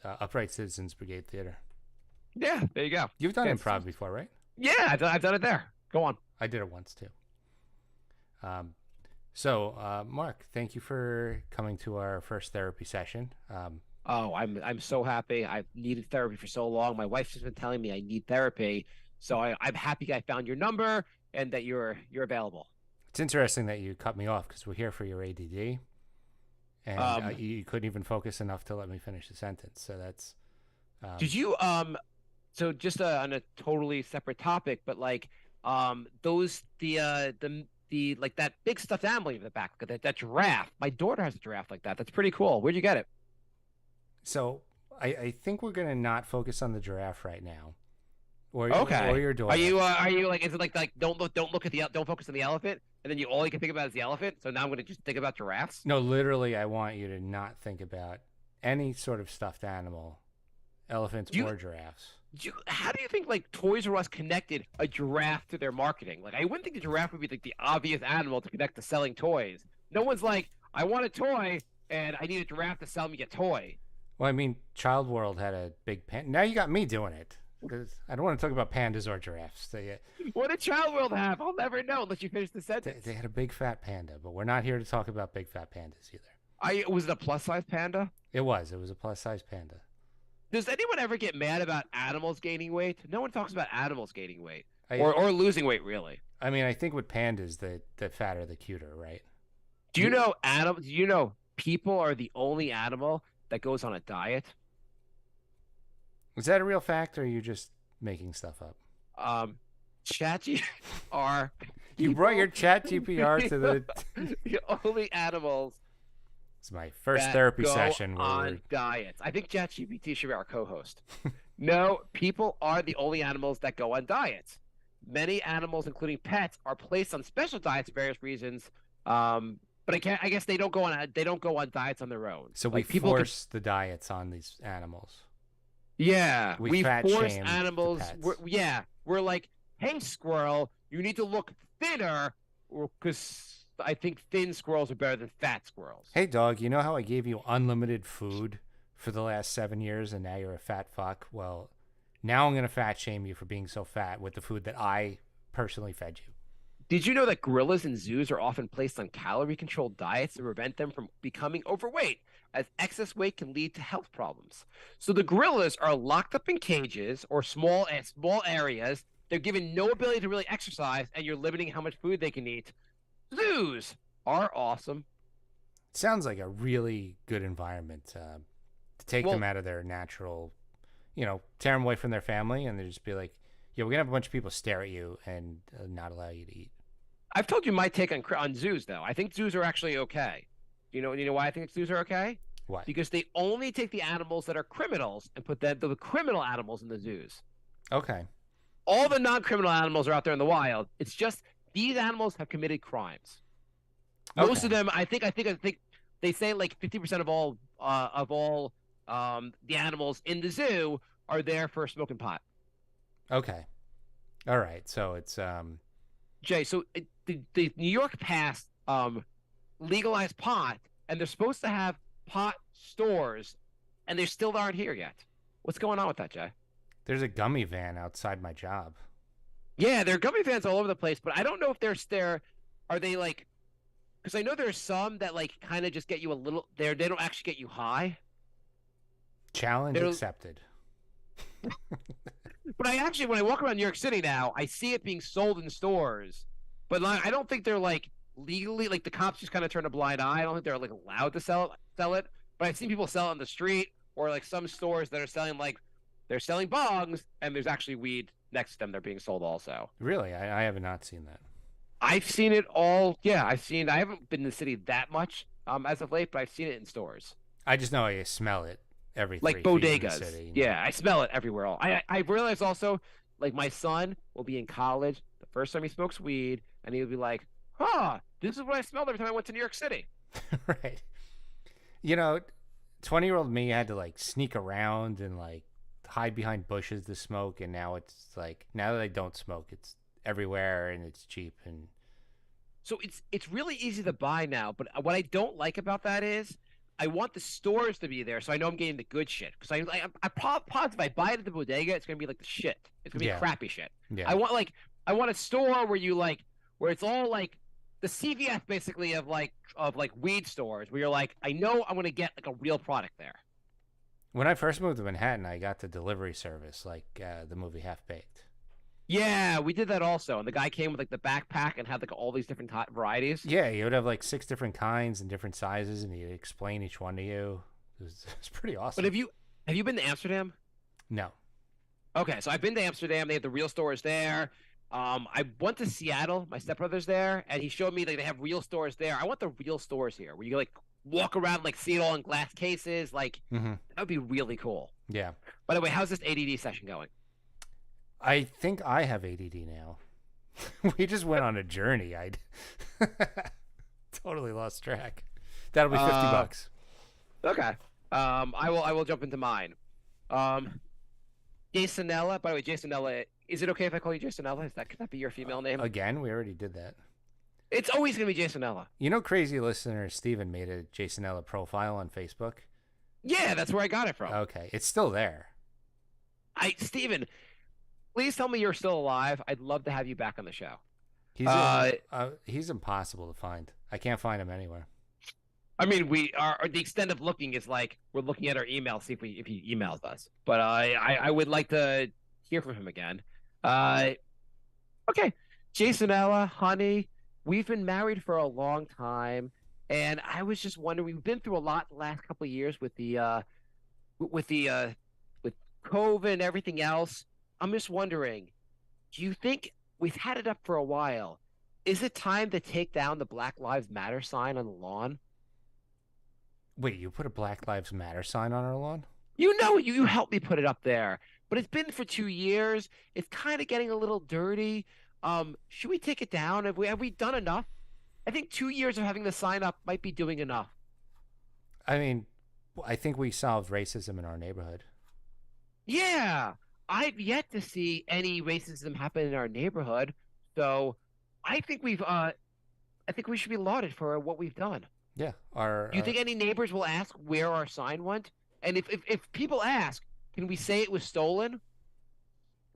Upright Citizens Brigade Theater. Yeah, there you go. You've done improv before, right? Yeah, I've done it there. Go on. I did it once too. So, Mark, thank you for coming to our first therapy session. Oh, I'm so happy. I've needed therapy for so long. My wife's just been telling me I need therapy, so I'm happy I found your number and that you're available. It's interesting that you cut me off because we're here for your ADD, and you couldn't even focus enough to let me finish the sentence. So that's. Did you So just on a totally separate topic, but like those the like that big stuffed animal in the back, that giraffe. My daughter has a giraffe like that. That's pretty cool. Where'd you get it? So I think we're gonna not focus on the giraffe right now. Or your daughter. Are you like, is it like don't look at don't focus on the elephant, and then all you can think about is the elephant? So now I'm gonna just think about giraffes? No, literally, I want you to not think about any sort of stuffed animal, elephants or giraffes. How do you think like Toys R Us connected a giraffe to their marketing? Like, I wouldn't think the giraffe would be like the obvious animal to connect to selling toys. No one's like, I want a toy and I need a giraffe to sell me a toy. Well, I mean, Child World had a big panda. Now you got me doing it. Because I don't want to talk about pandas or giraffes. What did Child World have? I'll never know unless you finish the sentence. They had a big fat panda, but we're not here to talk about big fat pandas either. Was it a plus size panda? It was a plus size panda. Does anyone ever get mad about animals gaining weight? No one talks about animals gaining weight or losing weight, really. I mean, I think with pandas, the fatter, the cuter, right? Do you know people are the only animal that goes on a diet? Is that a real fact, or are you just making stuff up? ChatGPT You brought your ChatGPT to the only animals. It's my first therapy session on diets. I think ChatGPT should be our co-host. No, people are the only animals that go on diets. Many animals, including pets, are placed on special diets for various reasons. But I guess they don't go on diets on their own. So we force the diets on these animals. Yeah, we force animals. We're like, hey, squirrel, you need to look thinner, because I think thin squirrels are better than fat squirrels. Hey, dog, you know how I gave you unlimited food for the last 7 years, and now you're a fat fuck? Well, now I'm going to fat shame you for being so fat with the food that I personally fed you. Did you know that gorillas in zoos are often placed on calorie-controlled diets to prevent them from becoming overweight, as excess weight can lead to health problems? So the gorillas are locked up in cages or small areas. They're given no ability to really exercise, and you're limiting how much food they can eat. Zoos are awesome. Sounds like a really good environment to take them out of their natural, tear them away from their family, and they just be like, yeah, we're going to have a bunch of people stare at you and not allow you to eat. I've told you my take on zoos, though. I think zoos are actually okay. You know why I think zoos are okay? Why? Because they only take the animals that are criminals and put the criminal animals in the zoos. Okay. All the non-criminal animals are out there in the wild. It's just these animals have committed crimes. Okay. Most of them, I think they say like 50% of all the animals in the zoo are there for smoking pot. Okay. All right. So it's Jay, so the New York passed legalized pot, and they're supposed to have pot stores, and they still aren't here yet. What's going on with that, Jay? There's a gummy van outside my job. Yeah, there are gummy vans all over the place, but I don't know if are they like, because I know there's some that like kind of just get you a little there. They don't actually get you high. Challenge accepted. But when I walk around New York City now, I see it being sold in stores, but like, I don't think they're like legally, like the cops just kind of turn a blind eye. I don't think they're like allowed to sell it. But I've seen people sell it on the street, or like some stores that are selling they're selling bongs, and there's actually weed next to them. They're being sold also. Really? I have not seen that. I've seen it all. Yeah, I haven't been in the city that much as of late, but I've seen it in stores. I just know I smell it every 3 like feet bodegas. in the city. Yeah, I smell it everywhere. I realize also, like my son will be in college the first time he smokes weed, and he'll be like, "Huh, this is what I smelled every time I went to New York City." Right. You know, 20-year-old me had to like sneak around and like hide behind bushes to smoke, and now it's like now that I don't smoke, it's everywhere and it's cheap and So it's really easy to buy now, but what I don't like about that is I want the stores to be there, so I know I'm getting the good shit. Because I positive if I buy it at the bodega, it's gonna be like the shit. It's gonna be yeah, crappy shit. yeah. I want a store where you like where it's all like the CVS basically of like weed stores where you're like I know I'm gonna get like a real product there. When I first moved to Manhattan, I got the delivery service, like the movie Half Baked. Yeah, we did that also, and the guy came with like the backpack and had like all these different varieties. Yeah, he would have like 6 different kinds and different sizes, and he'd explain each one to you. It was pretty But awesome. have you been to Amsterdam? No. Okay, so I've been to Amsterdam. They have the real stores there. I went to Seattle. My stepbrother's there, and he showed me like they have real stores there. I want the real stores here, where you like walk around, like see it all in glass cases. Like Hmm. that would be really cool. Yeah. By the way, how's this ADD session going? I think I have ADD now. We just went on a journey. I totally lost track. That'll be 50 bucks. Okay. I will jump into mine. Jasonella. By the way, Jasonella. Is it okay if I call you Jasonella? Could that be your female name? Again, we already did that. It's always gonna be Jasonella. You know, crazy listener Steven made a Jasonella profile on Facebook. Yeah, that's where I got it from. Okay, it's still there. Steven, please tell me you're still alive. I'd love to have you back on the show. He's impossible to find. I can't find him anywhere. I mean, we are the extent of looking is like we're looking at our email, see if he emails us. But I would like to hear from him again. Okay, Jasonella, honey, we've been married for a long time, and I was just wondering. We've been through a lot the last couple of years with with the with COVID and everything else. I'm just wondering, do you think we've had it up for a while? Is it time to take down the Black Lives Matter sign on the lawn? Wait, you put a Black Lives Matter sign on our lawn? You know, you helped me put it up there, but it's been for 2 years. It's kind of getting a little dirty. Should we take it down? Have we done enough? I think 2 years of having the sign up might be doing enough. I mean, I think we solved racism in our neighborhood. Yeah, I've yet to see any racism happen in our neighborhood, so I think I think we should be lauded for what we've done. Yeah, Do you think any neighbors will ask where our sign went? And if people ask, can we say it was stolen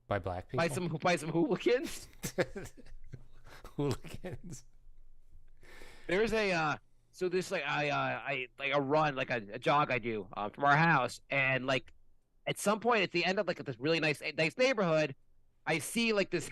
by black people, by some hooligans? Hooligans. There's so this like I like a run like a jog I do from our house, and like at some point at the end of like this really nice neighborhood, I see like this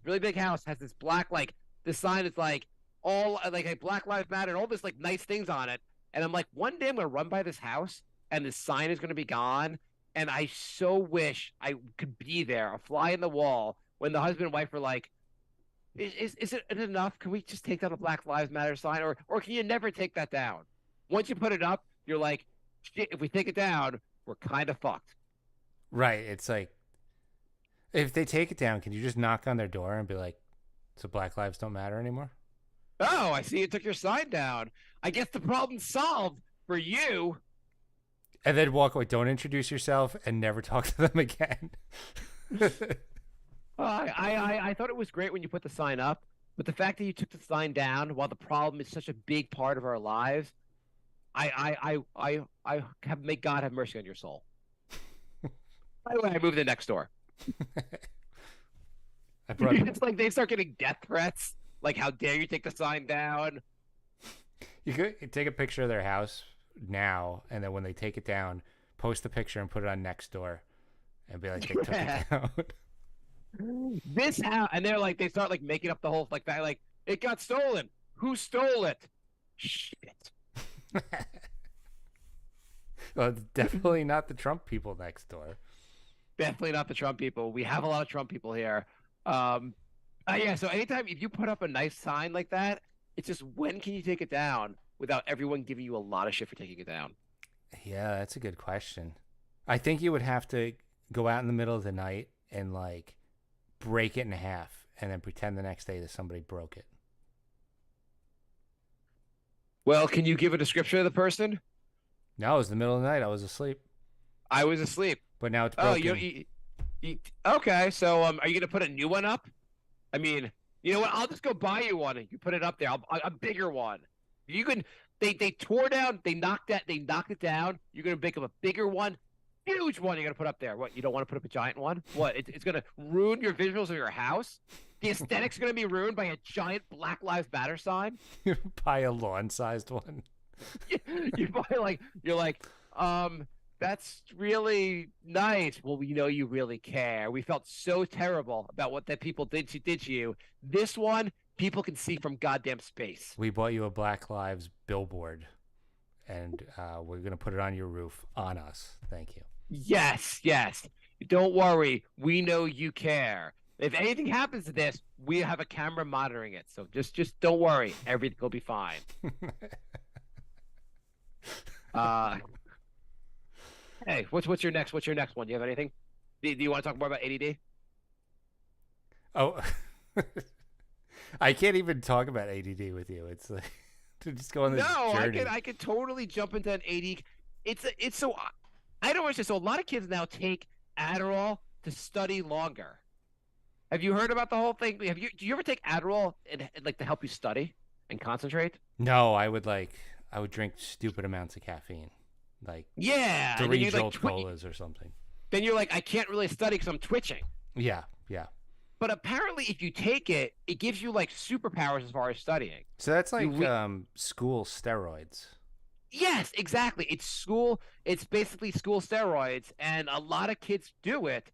really big house has this black like this sign is like all like a Black Lives Matter and all this like nice things on it, and I'm like one day I'm gonna run by this house and this sign is gonna be gone, and I so wish I could be there, a fly in the wall, when the husband and wife are like, is it enough? Can we just take down the Black Lives Matter sign, or can you never take that down? Once you put it up, you're like, shit, if we take it down, we're kind of fucked. Right. It's like, if they take it down, can you just knock on their door and be like, so Black Lives don't matter anymore? Oh, I see you took your sign down. I guess the problem's solved for you. And then walk away. Don't introduce yourself and never talk to them again. I thought it was great when you put the sign up, but the fact that you took the sign down while the problem is such a big part of our lives, I have may God have mercy on your soul. By the way, I moved to next door. It's like they start getting death threats. Like, how dare you take the sign down? You could take a picture of their house now, and then when they take it down, post the picture and put it on Nextdoor, and be like, they took it down. This house, and they're like, they start like making up the whole like that, like it got stolen. Who stole it? Shit. Well, it's definitely not the Trump people next door. Definitely not the Trump people. We have a lot of Trump people here. Yeah. So anytime if you put up a nice sign like that, it's just when can you take it down without everyone giving you a lot of shit for taking it down? Yeah, that's a good question. I think you would have to go out in the middle of the night and like break it in half and then pretend the next day that somebody broke it. Well, can you give a description of the person? No, it was the middle of the night. I was asleep, I was asleep. but now it's Oh, broken. okay. So, are you gonna put a new one up? I mean, you know what? I'll just go buy you one and you put it up there. A bigger one. You can. They tore down. They knocked it down. You're gonna make them a bigger one, huge one. You're gonna put up there. What? You don't want to put up a giant one? What? It's gonna ruin your visuals of your house. The aesthetic's gonna be ruined by a giant Black Lives Matter sign. Buy a lawn-sized one. You buy you're like, that's really nice. Well, we know you really care. We felt so terrible about what that people did to you. This one, people can see from goddamn space. We bought you a Black Lives billboard, and we're gonna put it on your roof on us. Thank you. Yes. Don't worry. We know you care. If anything happens to this, we have a camera monitoring it. So just don't worry. Everything will be fine. Hey, what's your next one? Do you have anything? Do you want to talk more about ADD? Oh, I can't even talk about ADD with you. It's like to just go on this journey. I could totally jump into an ADD. It's so I don't understand. So a lot of kids now take Adderall to study longer. Have you heard about the whole thing? Do you ever take Adderall and like to help you study and concentrate? No, I would drink stupid amounts of caffeine, like 3 Jolt Colas or something. Then you're like, I can't really study because I'm twitching. Yeah. But apparently, if you take it, it gives you like superpowers as far as studying. So that's like school steroids. Yes, exactly. It's basically school steroids, and a lot of kids do it.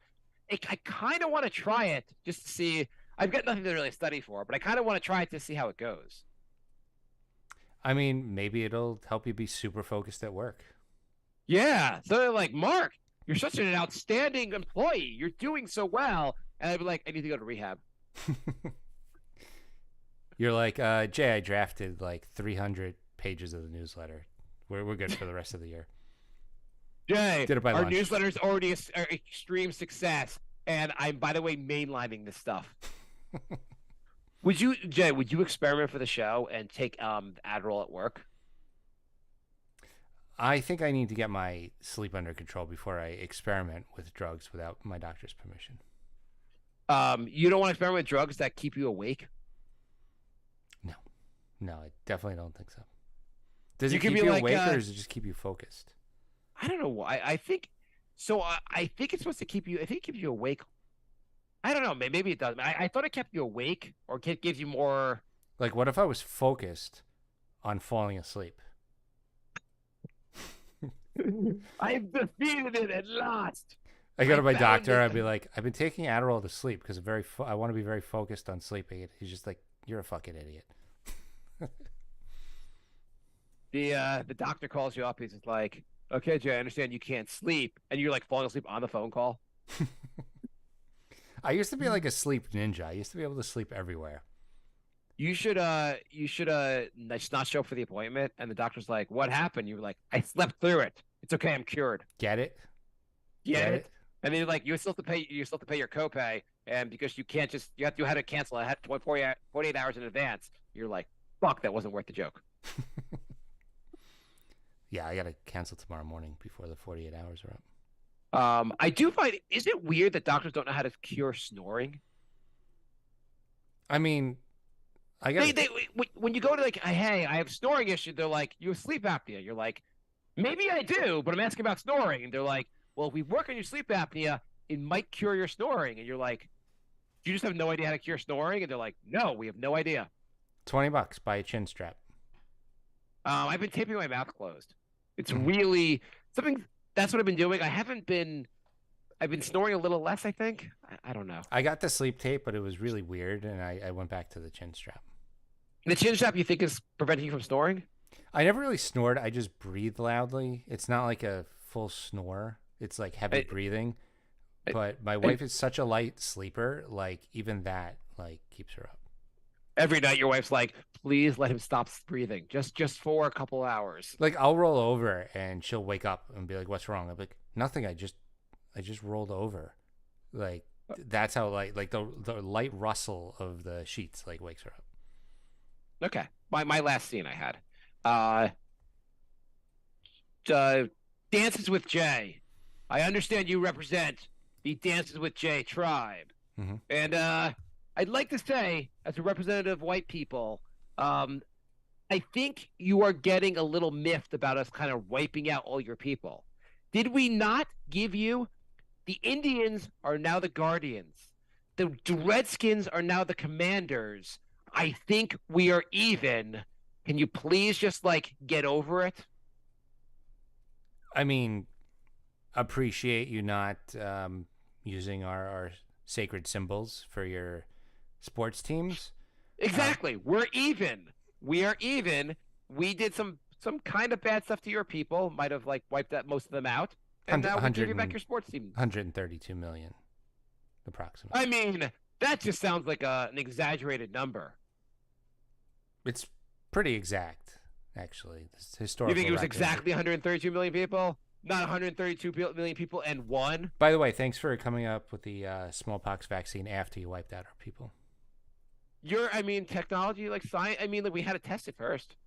I kind of want to try it just to see. I've got nothing to really study for, but I kind of want to try it to see how it goes. I mean, maybe it'll help you be super focused at work. Yeah. So they're like, Mark, you're such an outstanding employee. You're doing so well. And I'd be like, I need to go to rehab. You're like, Jay, I drafted like 300 pages of the newsletter. We're good for the rest of the year. Jay, Did it by our lunch. newsletter is already an extreme success. And I'm, by the way, mainlining this stuff. Jay, would you experiment for the show and take Adderall at work? I think I need to get my sleep under control before I experiment with drugs without my doctor's permission. You don't want to experiment with drugs that keep you awake? No, I definitely don't think so. Does it You keep could be you like, awake or does it just keep you focused? I don't know why. I think so. I think it's supposed to keep you. I think it keeps you awake. I don't know. Maybe it does. I thought it kept you awake or gives you more. Like, what if I was focused on falling asleep? I've defeated it at last. I go to my found doctor. it. I'd be like, I've been taking Adderall to sleep because I want to be very focused on sleeping. He's just like, you're a fucking idiot. The doctor calls you up. He's just like, okay, Jay, I understand you can't sleep, and you're like falling asleep on the phone call. I used to be like a sleep ninja. I used to be able to sleep everywhere. You should just not show up for the appointment, and the doctor's like, what happened? You were like, I slept through it. It's okay, I'm cured. Get it? Get it? And then you're like, you still have to pay your copay, and because you can't just you have to cancel it 48 hours in advance. You're like, fuck, that wasn't worth the joke. Yeah, I gotta cancel tomorrow morning before the 48 hours are up. I do find, is it weird that doctors don't know how to cure snoring? I mean, I guess when you go to like, hey, I have snoring issue, they're like, you have sleep apnea. You're like, maybe I do, but I'm asking about snoring, and they're like, well, if we work on your sleep apnea, it might cure your snoring. And you're like, you just have no idea how to cure snoring? And they're like, no, we have no idea. $20, buy a chin strap. I've been taping my mouth closed. It's really something. That's what I've been doing. I've been snoring a little less, I think. I don't know. I got the sleep tape, but it was really weird, and I went back to the chin strap. The chin strap you think is preventing you from snoring? I never really snored. I just breathe loudly. It's not like a full snore. It's like heavy breathing. But my wife is such a light sleeper. Like even that like keeps her up. Every night your wife's like, please let him stop breathing. Just for a couple hours. Like I'll roll over and she'll wake up and be like, what's wrong? I'm like, nothing. I just rolled over. Like that's how like the light rustle of the sheets like wakes her up. Okay. My last scene I had. Uh, uh Dances with Jay. I understand you represent the Dances with Jay tribe. Mm-hmm. And I'd like to say, as a representative of white people, I think you are getting a little miffed about us kind of wiping out all your people. Did we not give you the Indians are now the guardians? The Redskins are now the commanders. I think we are even. Can you please just like get over it? I mean, appreciate you not using our sacred symbols for your sports teams. Exactly. We're even. We are even. We did some kind of bad stuff to your people. Might have like wiped that most of them out. And now we give you back your sports team. 132 million, approximately. I mean, that just sounds like an exaggerated number. It's pretty exact, actually. This historical You think it was record. exactly 132 million people? Not 132 million people and one? By the way, thanks for coming up with the smallpox vaccine after you wiped out our people. Technology, like science. We had to test it first.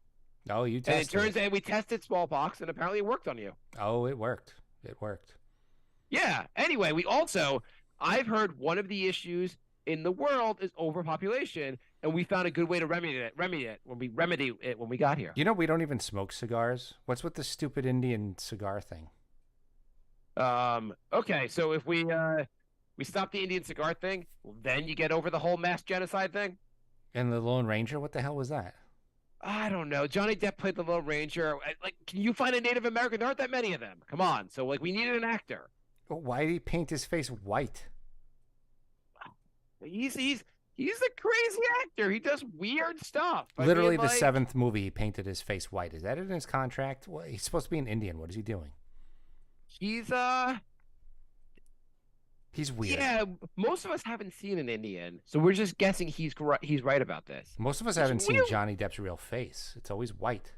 Oh, you tested and it turns out we tested smallpox, and apparently it worked on you. Oh, it worked. It worked. Yeah. Anyway, I've heard one of the issues in the world is overpopulation, and we found a good way to remedy it when we got here. You know, we don't even smoke cigars. What's with the stupid Indian cigar thing? Okay, so if we stop the Indian cigar thing, then you get over the whole mass genocide thing? And the Lone Ranger, what the hell was that? I don't know. Johnny Depp played the Lone Ranger. Can you find a Native American? There aren't that many of them. Come on. So, we needed an actor. Why did he paint his face white? He's a crazy actor. He does weird stuff. Literally, the seventh movie, he painted his face white. Is that in his contract? Well, he's supposed to be an Indian. What is he doing? He's weird. Yeah, most of us haven't seen an Indian, so we're just guessing he's right about this. Most of us haven't seen Johnny Depp's real face. It's always white.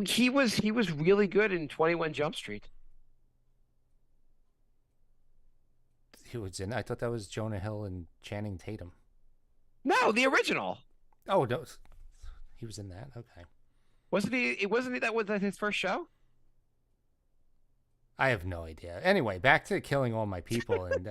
He was really good in 21 Jump Street. He was in. I thought that was Jonah Hill and Channing Tatum. No, the original. Oh, no, he was in that. Okay. Wasn't he that was his first show? I have no idea. Anyway, back to killing all my people, and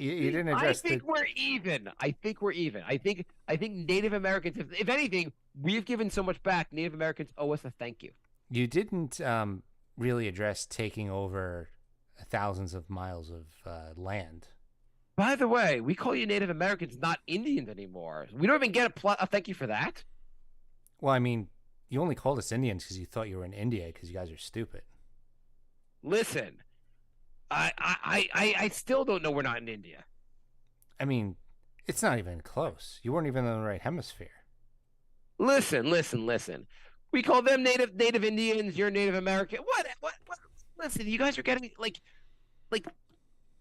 you didn't address. I think we're even. I think Native Americans, if anything, we've given so much back. Native Americans owe us a thank you. You didn't really address taking over thousands of miles of land. By the way, we call you Native Americans, not Indians anymore. We don't even get a thank you for that. Well, I mean, you only called us Indians because you thought you were in India because you guys are stupid. Listen, I still don't know we're not in India. I mean, it's not even close. You weren't even in the right hemisphere. Listen. We call them Native Indians. You're Native American. What? Listen, you guys are getting like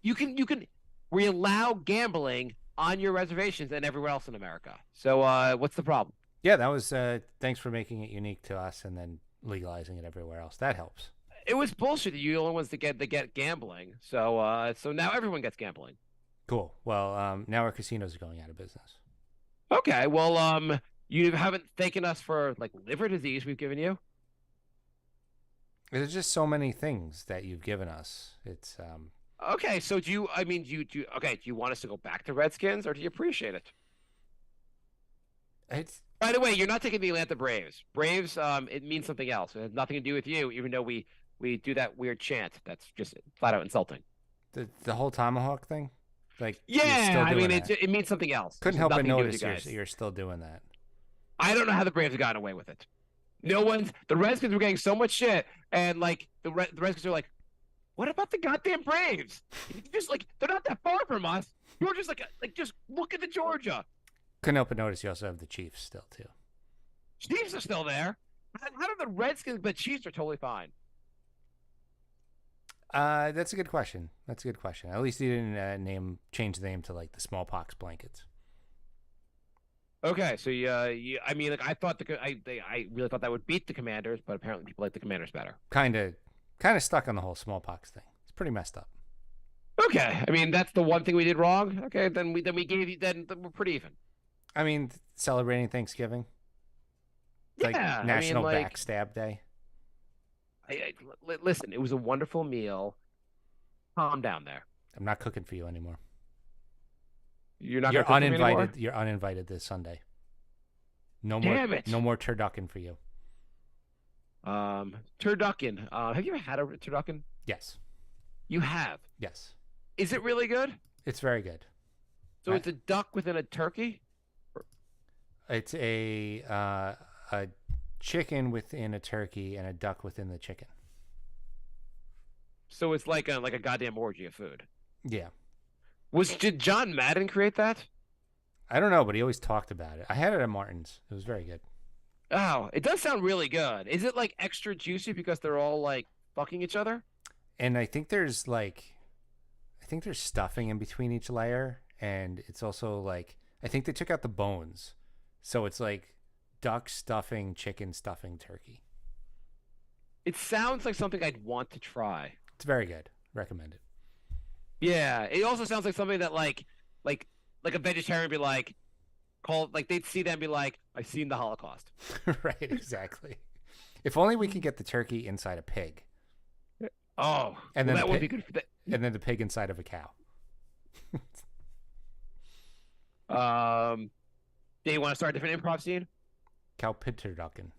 you can. We allow gambling on your reservations and everywhere else in America. So what's the problem? Yeah, that was. Thanks for making it unique to us and then legalizing it everywhere else. That helps. It was bullshit that you're the only ones that get gambling. So now everyone gets gambling. Cool. Well, now our casinos are going out of business. Okay. Well, you haven't thanking us for like liver disease we've given you. There's just so many things that you've given us. It's Okay. So do you? Do you want us to go back to Redskins, or do you appreciate it? It's. By the way, you're not taking the Atlanta Braves. Braves, it means something else. It has nothing to do with you, even though we do that weird chant. That's just flat out insulting. The whole tomahawk thing? Like, yeah, it means something else. Couldn't help but notice you're still doing that. I don't know how the Braves have gotten away with it. The Redskins were getting so much shit, and like the Redskins are like, what about the goddamn Braves? Just like, they're not that far from us. You're just just look at the Georgia. Couldn't help but notice you also have the Chiefs still too. Chiefs are still there. How do the Redskins, but Chiefs are totally fine? That's a good question. At least you didn't change the name to like the smallpox blankets. Okay, so I thought I really thought that would beat the Commanders, but apparently people like the Commanders better. Kind of stuck on the whole smallpox thing. It's pretty messed up. Okay, I mean that's the one thing we did wrong. Okay, then we gave you then we're pretty even. I mean, celebrating Thanksgiving. It's like Yeah, I mean National like Backstab Day. listen, it was a wonderful meal. Calm down there. I'm not cooking for you anymore. You're not You're gonna cook for me anymore? uninvited. You're uninvited this Sunday. No more. Damn it. No more turducken for you. Turducken. Have you ever had a turducken? Yes. You have. Yes. Is it really good? It's very good. So it's a duck within a turkey? It's a chicken within a turkey and a duck within the chicken. So it's like a goddamn orgy of food. Yeah. Did John Madden create that? I don't know, but he always talked about it. I had it at Martin's. It was very good. Oh, it does sound really good. Is it like extra juicy because they're all like fucking each other? And I think there's stuffing in between each layer, and it's also like I think they took out the bones, so it's like duck stuffing, chicken stuffing, turkey. It sounds like something I'd want to try. It's very good. Recommend it. Yeah, it also sounds like something that like a vegetarian would be like called like they'd see that and be like, I've seen the Holocaust. Right, exactly. If only we could get the turkey inside a pig. Oh, And then that the would be pig- good for that. And then the pig inside of a cow. Do you want to start a different improv scene? Cow pitterducken.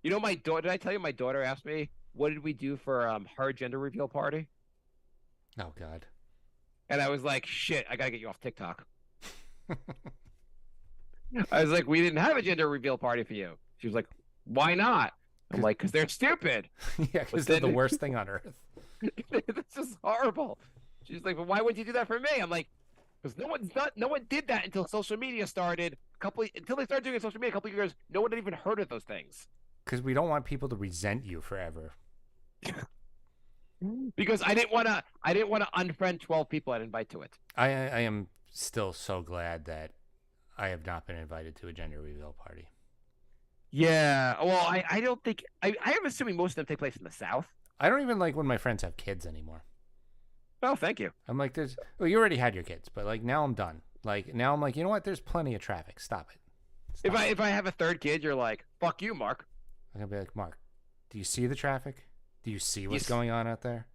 You know, my daughter. Did I tell you my daughter asked me what did we do for her gender reveal party? Oh God. And I was like, shit, I gotta get you off TikTok. I was like, we didn't have a gender reveal party for you. She was like, why not? I'm like, because they're stupid. Yeah, because they're the worst thing on earth. This is horrible. She's like, well, why would you do that for me? I'm like, because no one did that until social media started. Until they started doing it on social media a couple of years, no one had even heard of those things. Because we don't want people to resent you forever. Because I didn't want to unfriend 12 people I'd invite to it. I am still so glad that I have not been invited to a gender reveal party. Yeah. Well, I don't think I am assuming most of them take place in the South. I don't even like when my friends have kids anymore. Oh, thank you. I'm like, well, you already had your kids, but like now I'm done. Like now I'm like, you know what? There's plenty of traffic. Stop it. If I have a third kid, you're like, fuck you, Mark. I'm gonna be like, Mark, do you see the traffic? Do you see what's going on out there?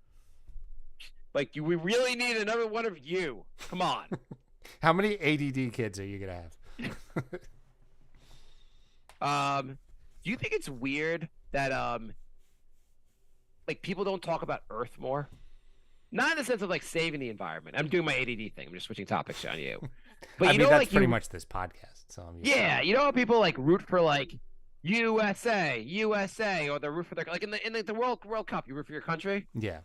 Like, we really need another one of you. Come on. How many ADD kids are you gonna have? Do you think it's weird that like people don't talk about Earth more? Not in the sense of like saving the environment. I'm doing my ADD thing. I'm just switching topics on you. But I you mean, know, that's like pretty much this podcast. So I'm yeah, you know how people like root for like USA, or they root for their like in the World Cup. You root for your country. Yeah.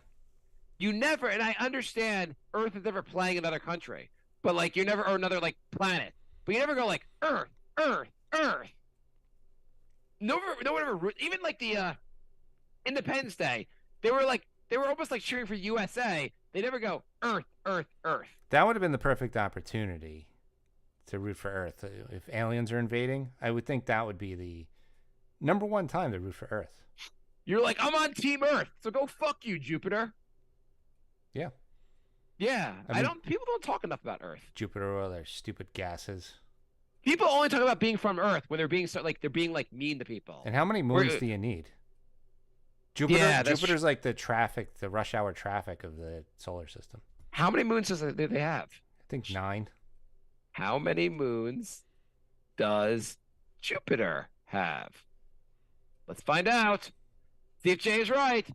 You never, and I understand Earth is never playing another country, but like you're never or another like planet, but you never go like Earth. No one ever even like the Independence Day. They were almost like cheering for USA. They never go Earth. That would have been the perfect opportunity to root for Earth. If aliens are invading, I would think that would be the number one time to root for Earth. You're like, I'm on Team Earth, so go fuck you, Jupiter. Yeah. Yeah, I mean, people don't talk enough about Earth. Jupiter, all their stupid gases. People only talk about being from Earth when they're being mean to people. And how many moons do you need? Jupiter's like the rush hour traffic of the solar system. How many moons do they have? I think 9. How many moons does Jupiter have? Let's find out. See if Jay is right.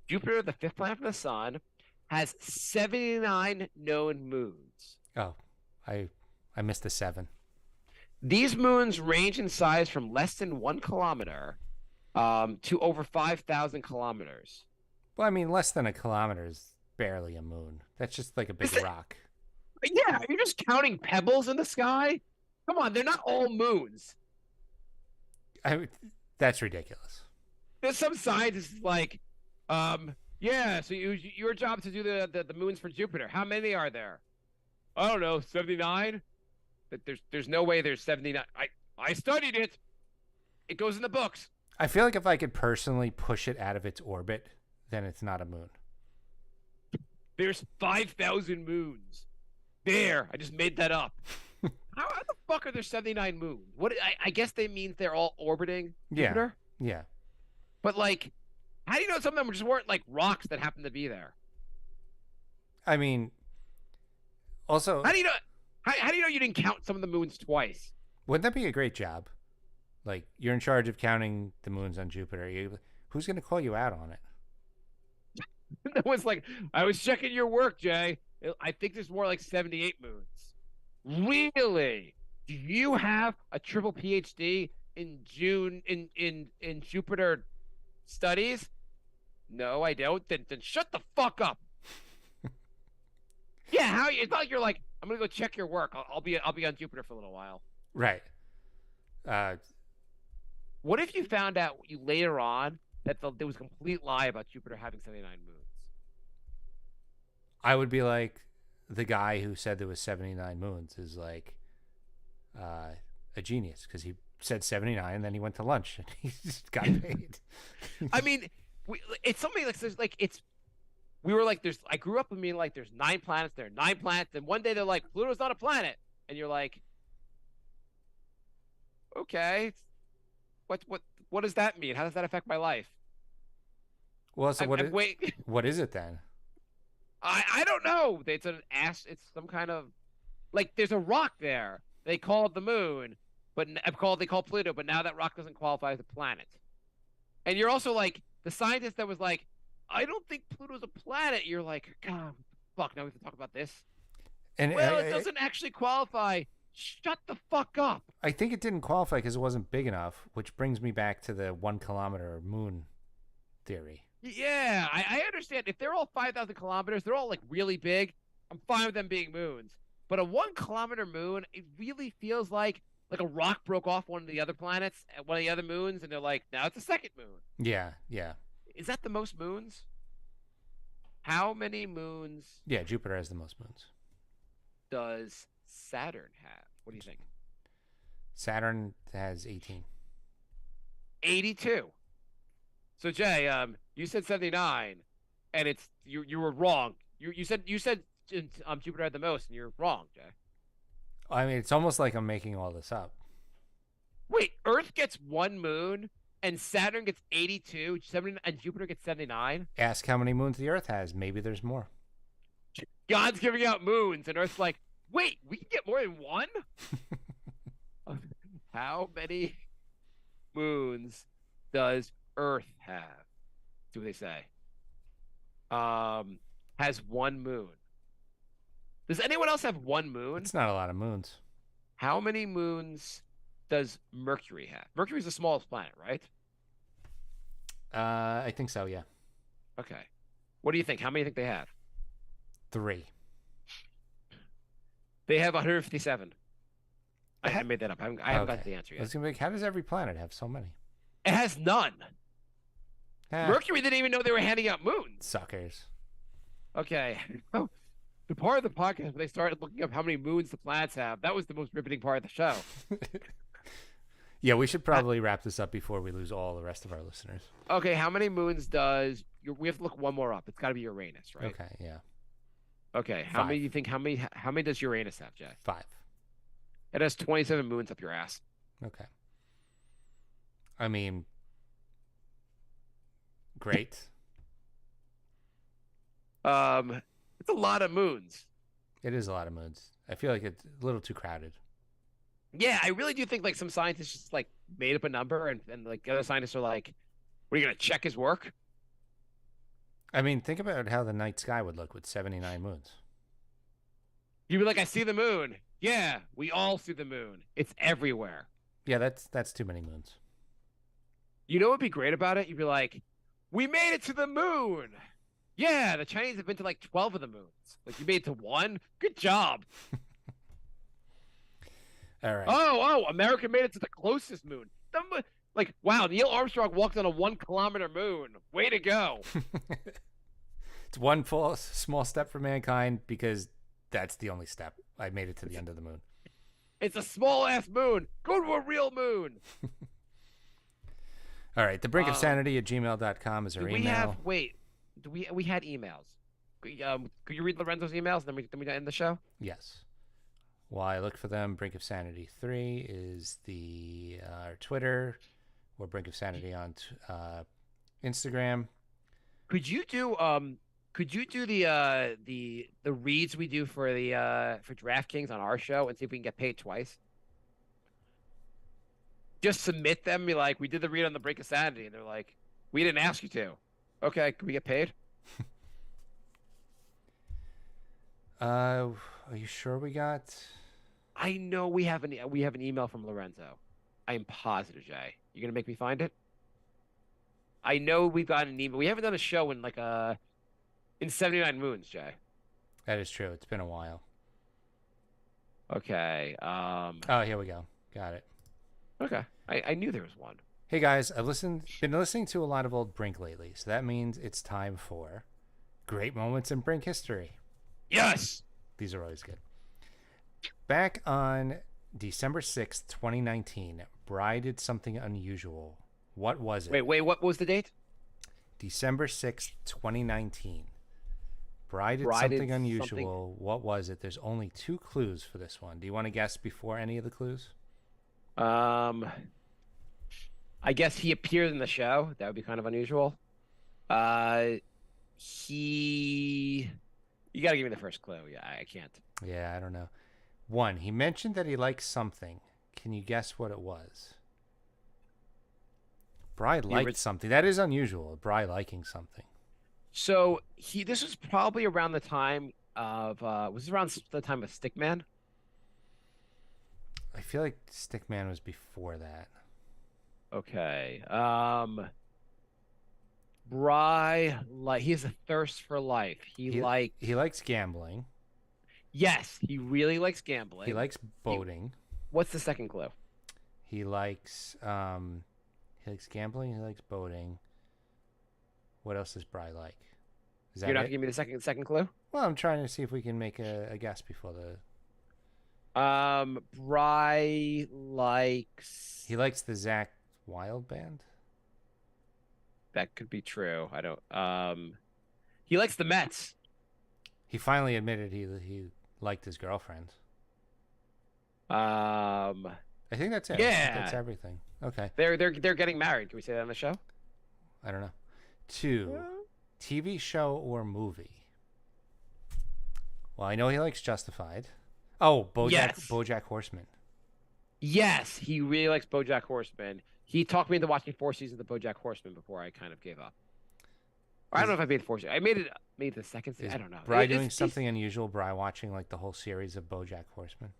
Jupiter, the fifth planet from the sun, has 79 known moons. Oh, I missed the 7. These moons range in size from less than 1 kilometer to over 5,000 kilometers. Well, I mean, less than a kilometer is barely a moon. That's just like a big rock. Yeah, you're just counting pebbles in the sky? Come on, they're not all moons. That's ridiculous. There's some scientists like, yeah, so your job to do the moons for Jupiter. How many are there? I don't know, 79? There's no way there's 79. I studied it. It goes in the books. I feel like if I could personally push it out of its orbit, then it's not a moon. There's 5,000 moons. There, I just made that up. How the fuck are there 79 moons? What? I guess they mean they're all orbiting Jupiter. Yeah. But like, how do you know some of them just weren't like rocks that happened to be there? I mean, also, How do you know? How do you know you didn't count some of the moons twice? wouldn't that be a great job? Like, you're in charge of counting the moons on Jupiter. Who's going to call you out on it? That was like, I was checking your work, Jay. I think there's more like 78 moons. Really? Do you have a triple PhD in Jupiter studies? No, I don't. Then shut the fuck up. Yeah, how? It's not like you're like, I'm gonna go check your work. I'll be on Jupiter for a little while. Right. What if you found out later on that there was a complete lie about Jupiter having 79 moons? I would be like, the guy who said there was 79 moons is like a genius, because he said 79 and then he went to lunch and he just got paid. I mean, it's something like there's like we were like I grew up with being like there's 9 planets, there are 9 planets, and one day they're like Pluto's not a planet, and you're like, okay, what does that mean? How does that affect my life? Well, so what is it then? I don't know. It's it's some kind of like there's a rock there. They call it the moon, but they call Pluto, but now that rock doesn't qualify as a planet. And you're also like the scientist that was like, I don't think Pluto's a planet. You're like, God, fuck, now we have to talk about this. And it doesn't actually qualify. Shut the fuck up. I think it didn't qualify because it wasn't big enough, which brings me back to the 1 kilometer moon theory. Yeah, I understand. If they're all 5,000 kilometers, they're all like really big. I'm fine with them being moons. But a 1 kilometer moon, it really feels like a rock broke off one of the other planets, one of the other moons, and they're like, now it's a second moon. Yeah, yeah. Is that the most moons? How many moons? Yeah, Jupiter has the most moons. Does Saturn have? What do you think? Saturn has 18. 82. So Jay, you said 79, and it's you were wrong. You said Jupiter had the most, and you're wrong, Jay. I mean, it's almost like I'm making all this up. Wait, Earth gets 1 moon, and Saturn gets 82, and Jupiter gets 79? Ask how many moons the Earth has. Maybe there's more. God's giving out moons, and Earth's like, wait, we can get more than 1? How many moons does Earth have? See what they say. Has 1 moon. Does anyone else have 1 moon? It's not a lot of moons. How many moons does Mercury have? Mercury's the smallest planet, right? I think so, yeah. Okay. What do you think? How many do you think they have? 3. They have 157. I haven't made that up. I haven't got the answer yet. I was gonna be like, how does every planet have so many? It has none. Mercury didn't even know they were handing out moons. Suckers. Okay. Oh, the part of the podcast where they started looking up how many moons the planets have, that was the most riveting part of the show. Yeah, we should probably wrap this up before we lose all the rest of our listeners. Okay, how many moons does... We have to look one more up. It's got to be Uranus, right? Okay, yeah. Okay, how many do you think... How many does Uranus have, Jay? 5. It has 27 moons up your ass. Okay. I mean... Great. It's a lot of moons. It is a lot of moons. I feel like it's a little too crowded. Yeah, I really do think like some scientists just like made up a number and like the other scientists are like, what, are you gonna check his work? I mean, think about how the night sky would look with 79 moons. You'd be like, I see the moon. Yeah, we all see the moon. It's everywhere. Yeah, that's too many moons. You know what would be great about it? You'd be like, we made it to the moon. Yeah, the Chinese have been to like 12 of the moons. Like, you made it to 1? Good job. All right. Oh, America made it to the closest moon. Like, wow, Neil Armstrong walked on a 1 kilometer moon. Way to go. It's one small step for mankind because that's the only step. I made it to the end of the moon. It's a small-ass moon. Go to a real moon. All right. The Brink of Sanity at gmail.com is our email. We had emails. Could you read Lorenzo's emails? Then we end the show. Yes. While I look for them, Brink of Sanity 3 is the our Twitter. We're Brink of Sanity on Instagram. Could you do the reads we do for the for DraftKings on our show and see if we can get paid twice? Just submit them. Be like, we did the read on the Brink of Sanity, and they're like, we didn't ask you to. Okay, can we get paid? Are you sure we got? I know we have an email from Lorenzo. I am positive, Jay. You're gonna make me find it? I know we've got an email. We haven't done a show in in 79 moons, Jay. That is true. It's been a while. Okay. Oh, here we go. Got it. Okay. I knew there was one. Hey guys, been listening to a lot of old Brink lately, so that means it's time for great moments in Brink history. Yes. These are always good. Back on December 6th, 2019, Bry did something unusual. What was it? Wait, what was the date? December 6th, 2019. Bry did something unusual. What was it? There's only 2 clues for this one. Do you want to guess before any of the clues? I guess he appeared in the show. That would be kind of unusual. You got to give me the first clue. Yeah, I can't. Yeah, I don't know. 1, he mentioned that he likes something. Can you guess what it was? Bry liked something. That is unusual, Bry liking something. So this was probably around the time of was this around the time of Stickman? I feel like Stickman was before that. Okay. Bry, he has a thirst for life. He likes gambling. Yes, he really likes gambling. He likes boating. What's the second clue? He likes gambling. He likes boating. What else does Bry like? Is that You're not gonna give me the second clue? Well, I'm trying to see if we can make a guess before the. Bry likes. He likes the Zach Wild band. That could be true. I don't. He likes the Mets. He finally admitted he liked his girlfriend. I think that's it. Yeah, that's everything. Okay. They're getting married. Can we say that on the show? I don't know. 2, TV show or movie. Well, I know he likes Justified. Oh, BoJack Horseman. Yes, he really likes BoJack Horseman. He talked me into watching 4 seasons of BoJack Horseman before I kind of gave up. Or I don't know if I made 4 seasons. I made the second season. I don't know. Bry doing something unusual? Bry watching like the whole series of BoJack Horseman?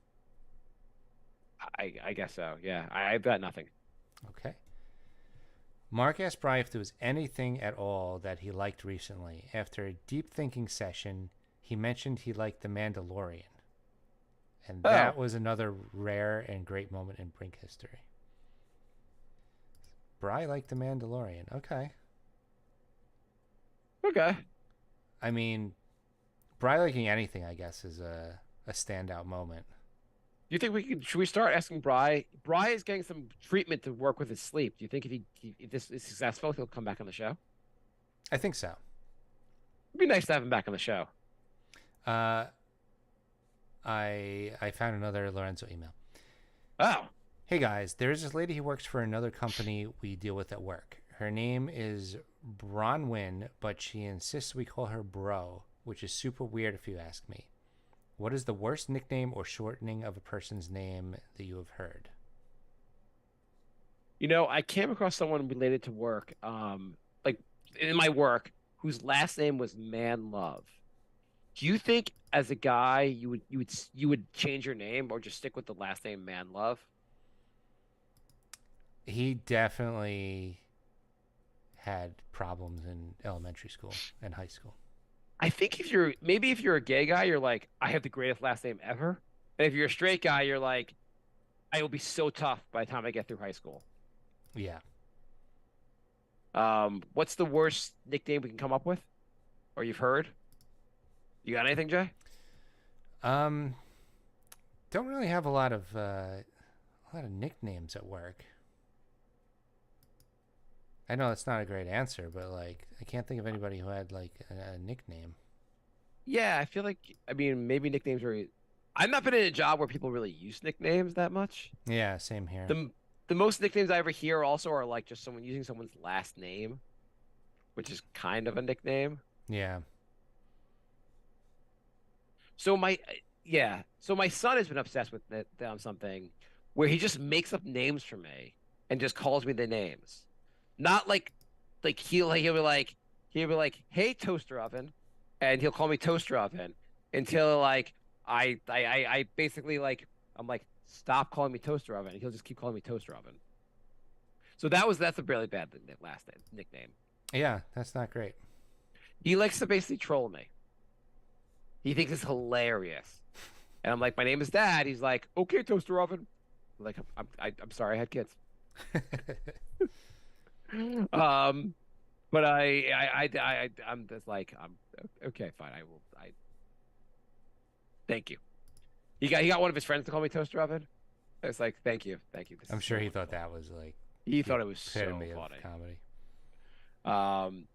I guess so. Yeah, I've got nothing. Okay. Mark asked Bry if there was anything at all that he liked recently. After a deep thinking session, he mentioned he liked The Mandalorian. And that was another rare and great moment in Brink history. Bry liked The Mandalorian. Okay. Okay. I mean, Bry liking anything, I guess, is a standout moment. Do you think should we start asking Bry? Bry is getting some treatment to work with his sleep. Do you think if this is successful, he'll come back on the show? I think so. It'd be nice to have him back on the show. I found another Lorenzo email. Oh. Hey guys, there's this lady who works for another company we deal with at work. Her name is Bronwyn, but she insists we call her Bro, which is super weird if you ask me. What is the worst nickname or shortening of a person's name that you have heard? You know, I came across someone related to work, like in my work, whose last name was Man Love. Do you think, as a guy, you would change your name or just stick with the last name Man Love? He definitely had problems in elementary school and high school. I think if you're a gay guy, you're like, I have the greatest last name ever. And if you're a straight guy, you're like, I will be so tough by the time I get through high school. Yeah. What's the worst nickname we can come up with, or you've heard? You got anything, Jay? Don't really have a lot of nicknames at work. I know that's not a great answer, but like I can't think of anybody who had like a nickname. Yeah, I feel like I mean maybe nicknames are. I've not been in a job where people really use nicknames that much. Yeah, same here. The most nicknames I ever hear also are like just someone using someone's last name, which is kind of a nickname. Yeah. So my son has been obsessed with something where he just makes up names for me and just calls me the names. Not like he'll be like, "Hey toaster oven," and he'll call me toaster oven until like I basically like I'm like, "Stop calling me toaster oven," and he'll just keep calling me toaster oven. So that's a really bad last name nickname. Yeah, that's not great. He likes to basically troll me. He thinks it's hilarious. And I'm like, my name is Dad. He's like, okay, toaster oven. I'm like, I'm sorry, I had kids. But I'm just like, I'm okay, fine. I thank you. He got one of his friends to call me toaster oven. It's like, thank you. This I'm is sure so he much thought fun. that was like He thought it was so epitome of funny. comedy.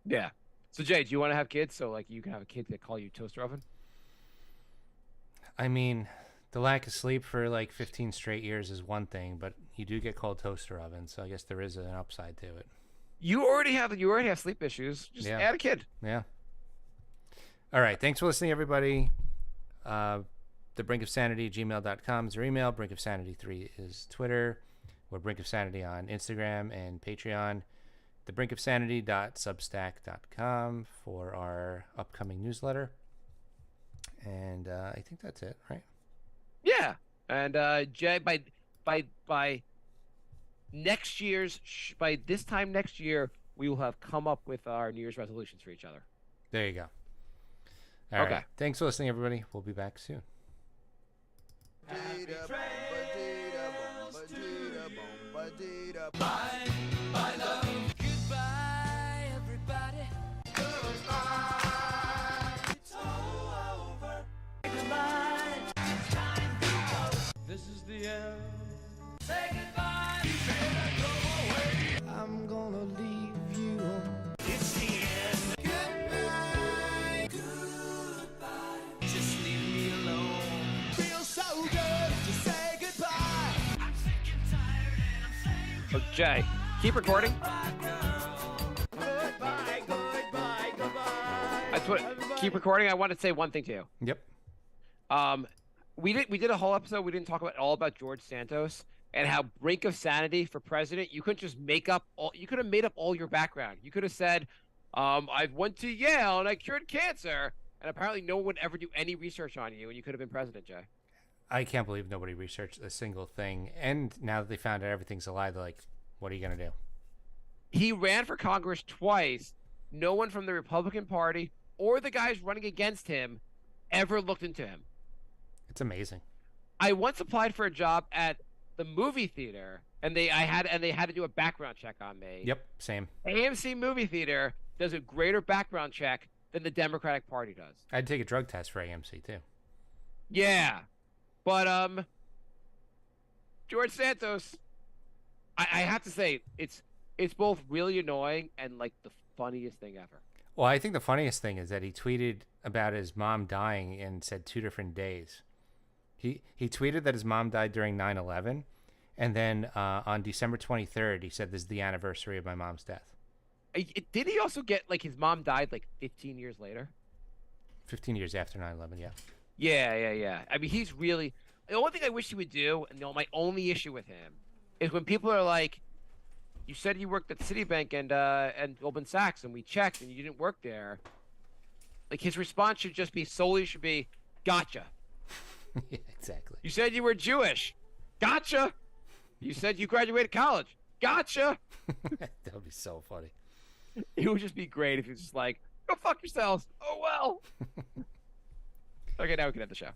Yeah. So Jay, do you want to have kids so like you can have a kid that call you toaster oven? I mean, the lack of sleep for like 15 straight years is one thing, but you do get called toaster oven, so I guess there is an upside to it. You already have sleep issues. Just Yeah. add a kid. Yeah. All right. Thanks for listening, everybody. The Brink of Sanity, gmail.com is our email. Brink of Sanity 3 is Twitter. We're Brink of Sanity on Instagram and Patreon. thebrinkofsanity.substack.com for our upcoming newsletter. And I think that's it, right? Yeah. And Jay, by next year's by this time next year, we will have come up with our New Year's resolutions for each other. There you go. All right. Thanks for listening, everybody. We'll be back soon. Bye, bye, love. Goodbye, everybody. Goodbye. It's all over. Goodbye. It's time to go. This is the end. Say goodbye. You better go away. I'm gonna leave you. It's the end. Goodbye. Goodbye. Just leave me alone. Feels so good to say goodbye. I'm sick and tired and I'm saying So Jay, keep recording. goodbye, goodbye, goodbye. Keep recording. I want to say one thing to you. Yep. We did a whole episode. We didn't talk about George Santos and how Brink of Sanity for president. You couldn't just make up all. You could have made up all your background. You could have said, "I went to Yale and I cured cancer," and apparently no one would ever do any research on you, and you could have been president, Jay. I can't believe nobody researched a single thing. And now that they found out everything's a lie, they're like, what are you going to do? He ran for Congress twice. No one from the Republican Party or the guys running against him ever looked into him. It's amazing. I once applied for a job at the movie theater, and they had to do a background check on me. Yep, same. AMC movie theater does a greater background check than the Democratic Party does. I'd take a drug test for AMC too. Yeah, but George Santos, I have to say it's both really annoying and like the funniest thing ever. Well, I think the funniest thing is that he tweeted about his mom dying and said 2 different days. He tweeted that his mom died during 9/11, and then on December 23rd, he said this is the anniversary of my mom's death. Did he also get like his mom died like 15 years later? 15 years after 9/11, yeah. Yeah. I mean, he's really the only thing I wish he would do, and my only issue with him is when people are like, "You said you worked at Citibank and Goldman Sachs, and we checked, and you didn't work there." Like his response should be, "Gotcha." Yeah, exactly. You said you were Jewish. Gotcha. You said you graduated college. Gotcha. That would be so funny. It would just be great if he was just like, "Go fuck yourselves." Oh well. Okay, now we can end the show.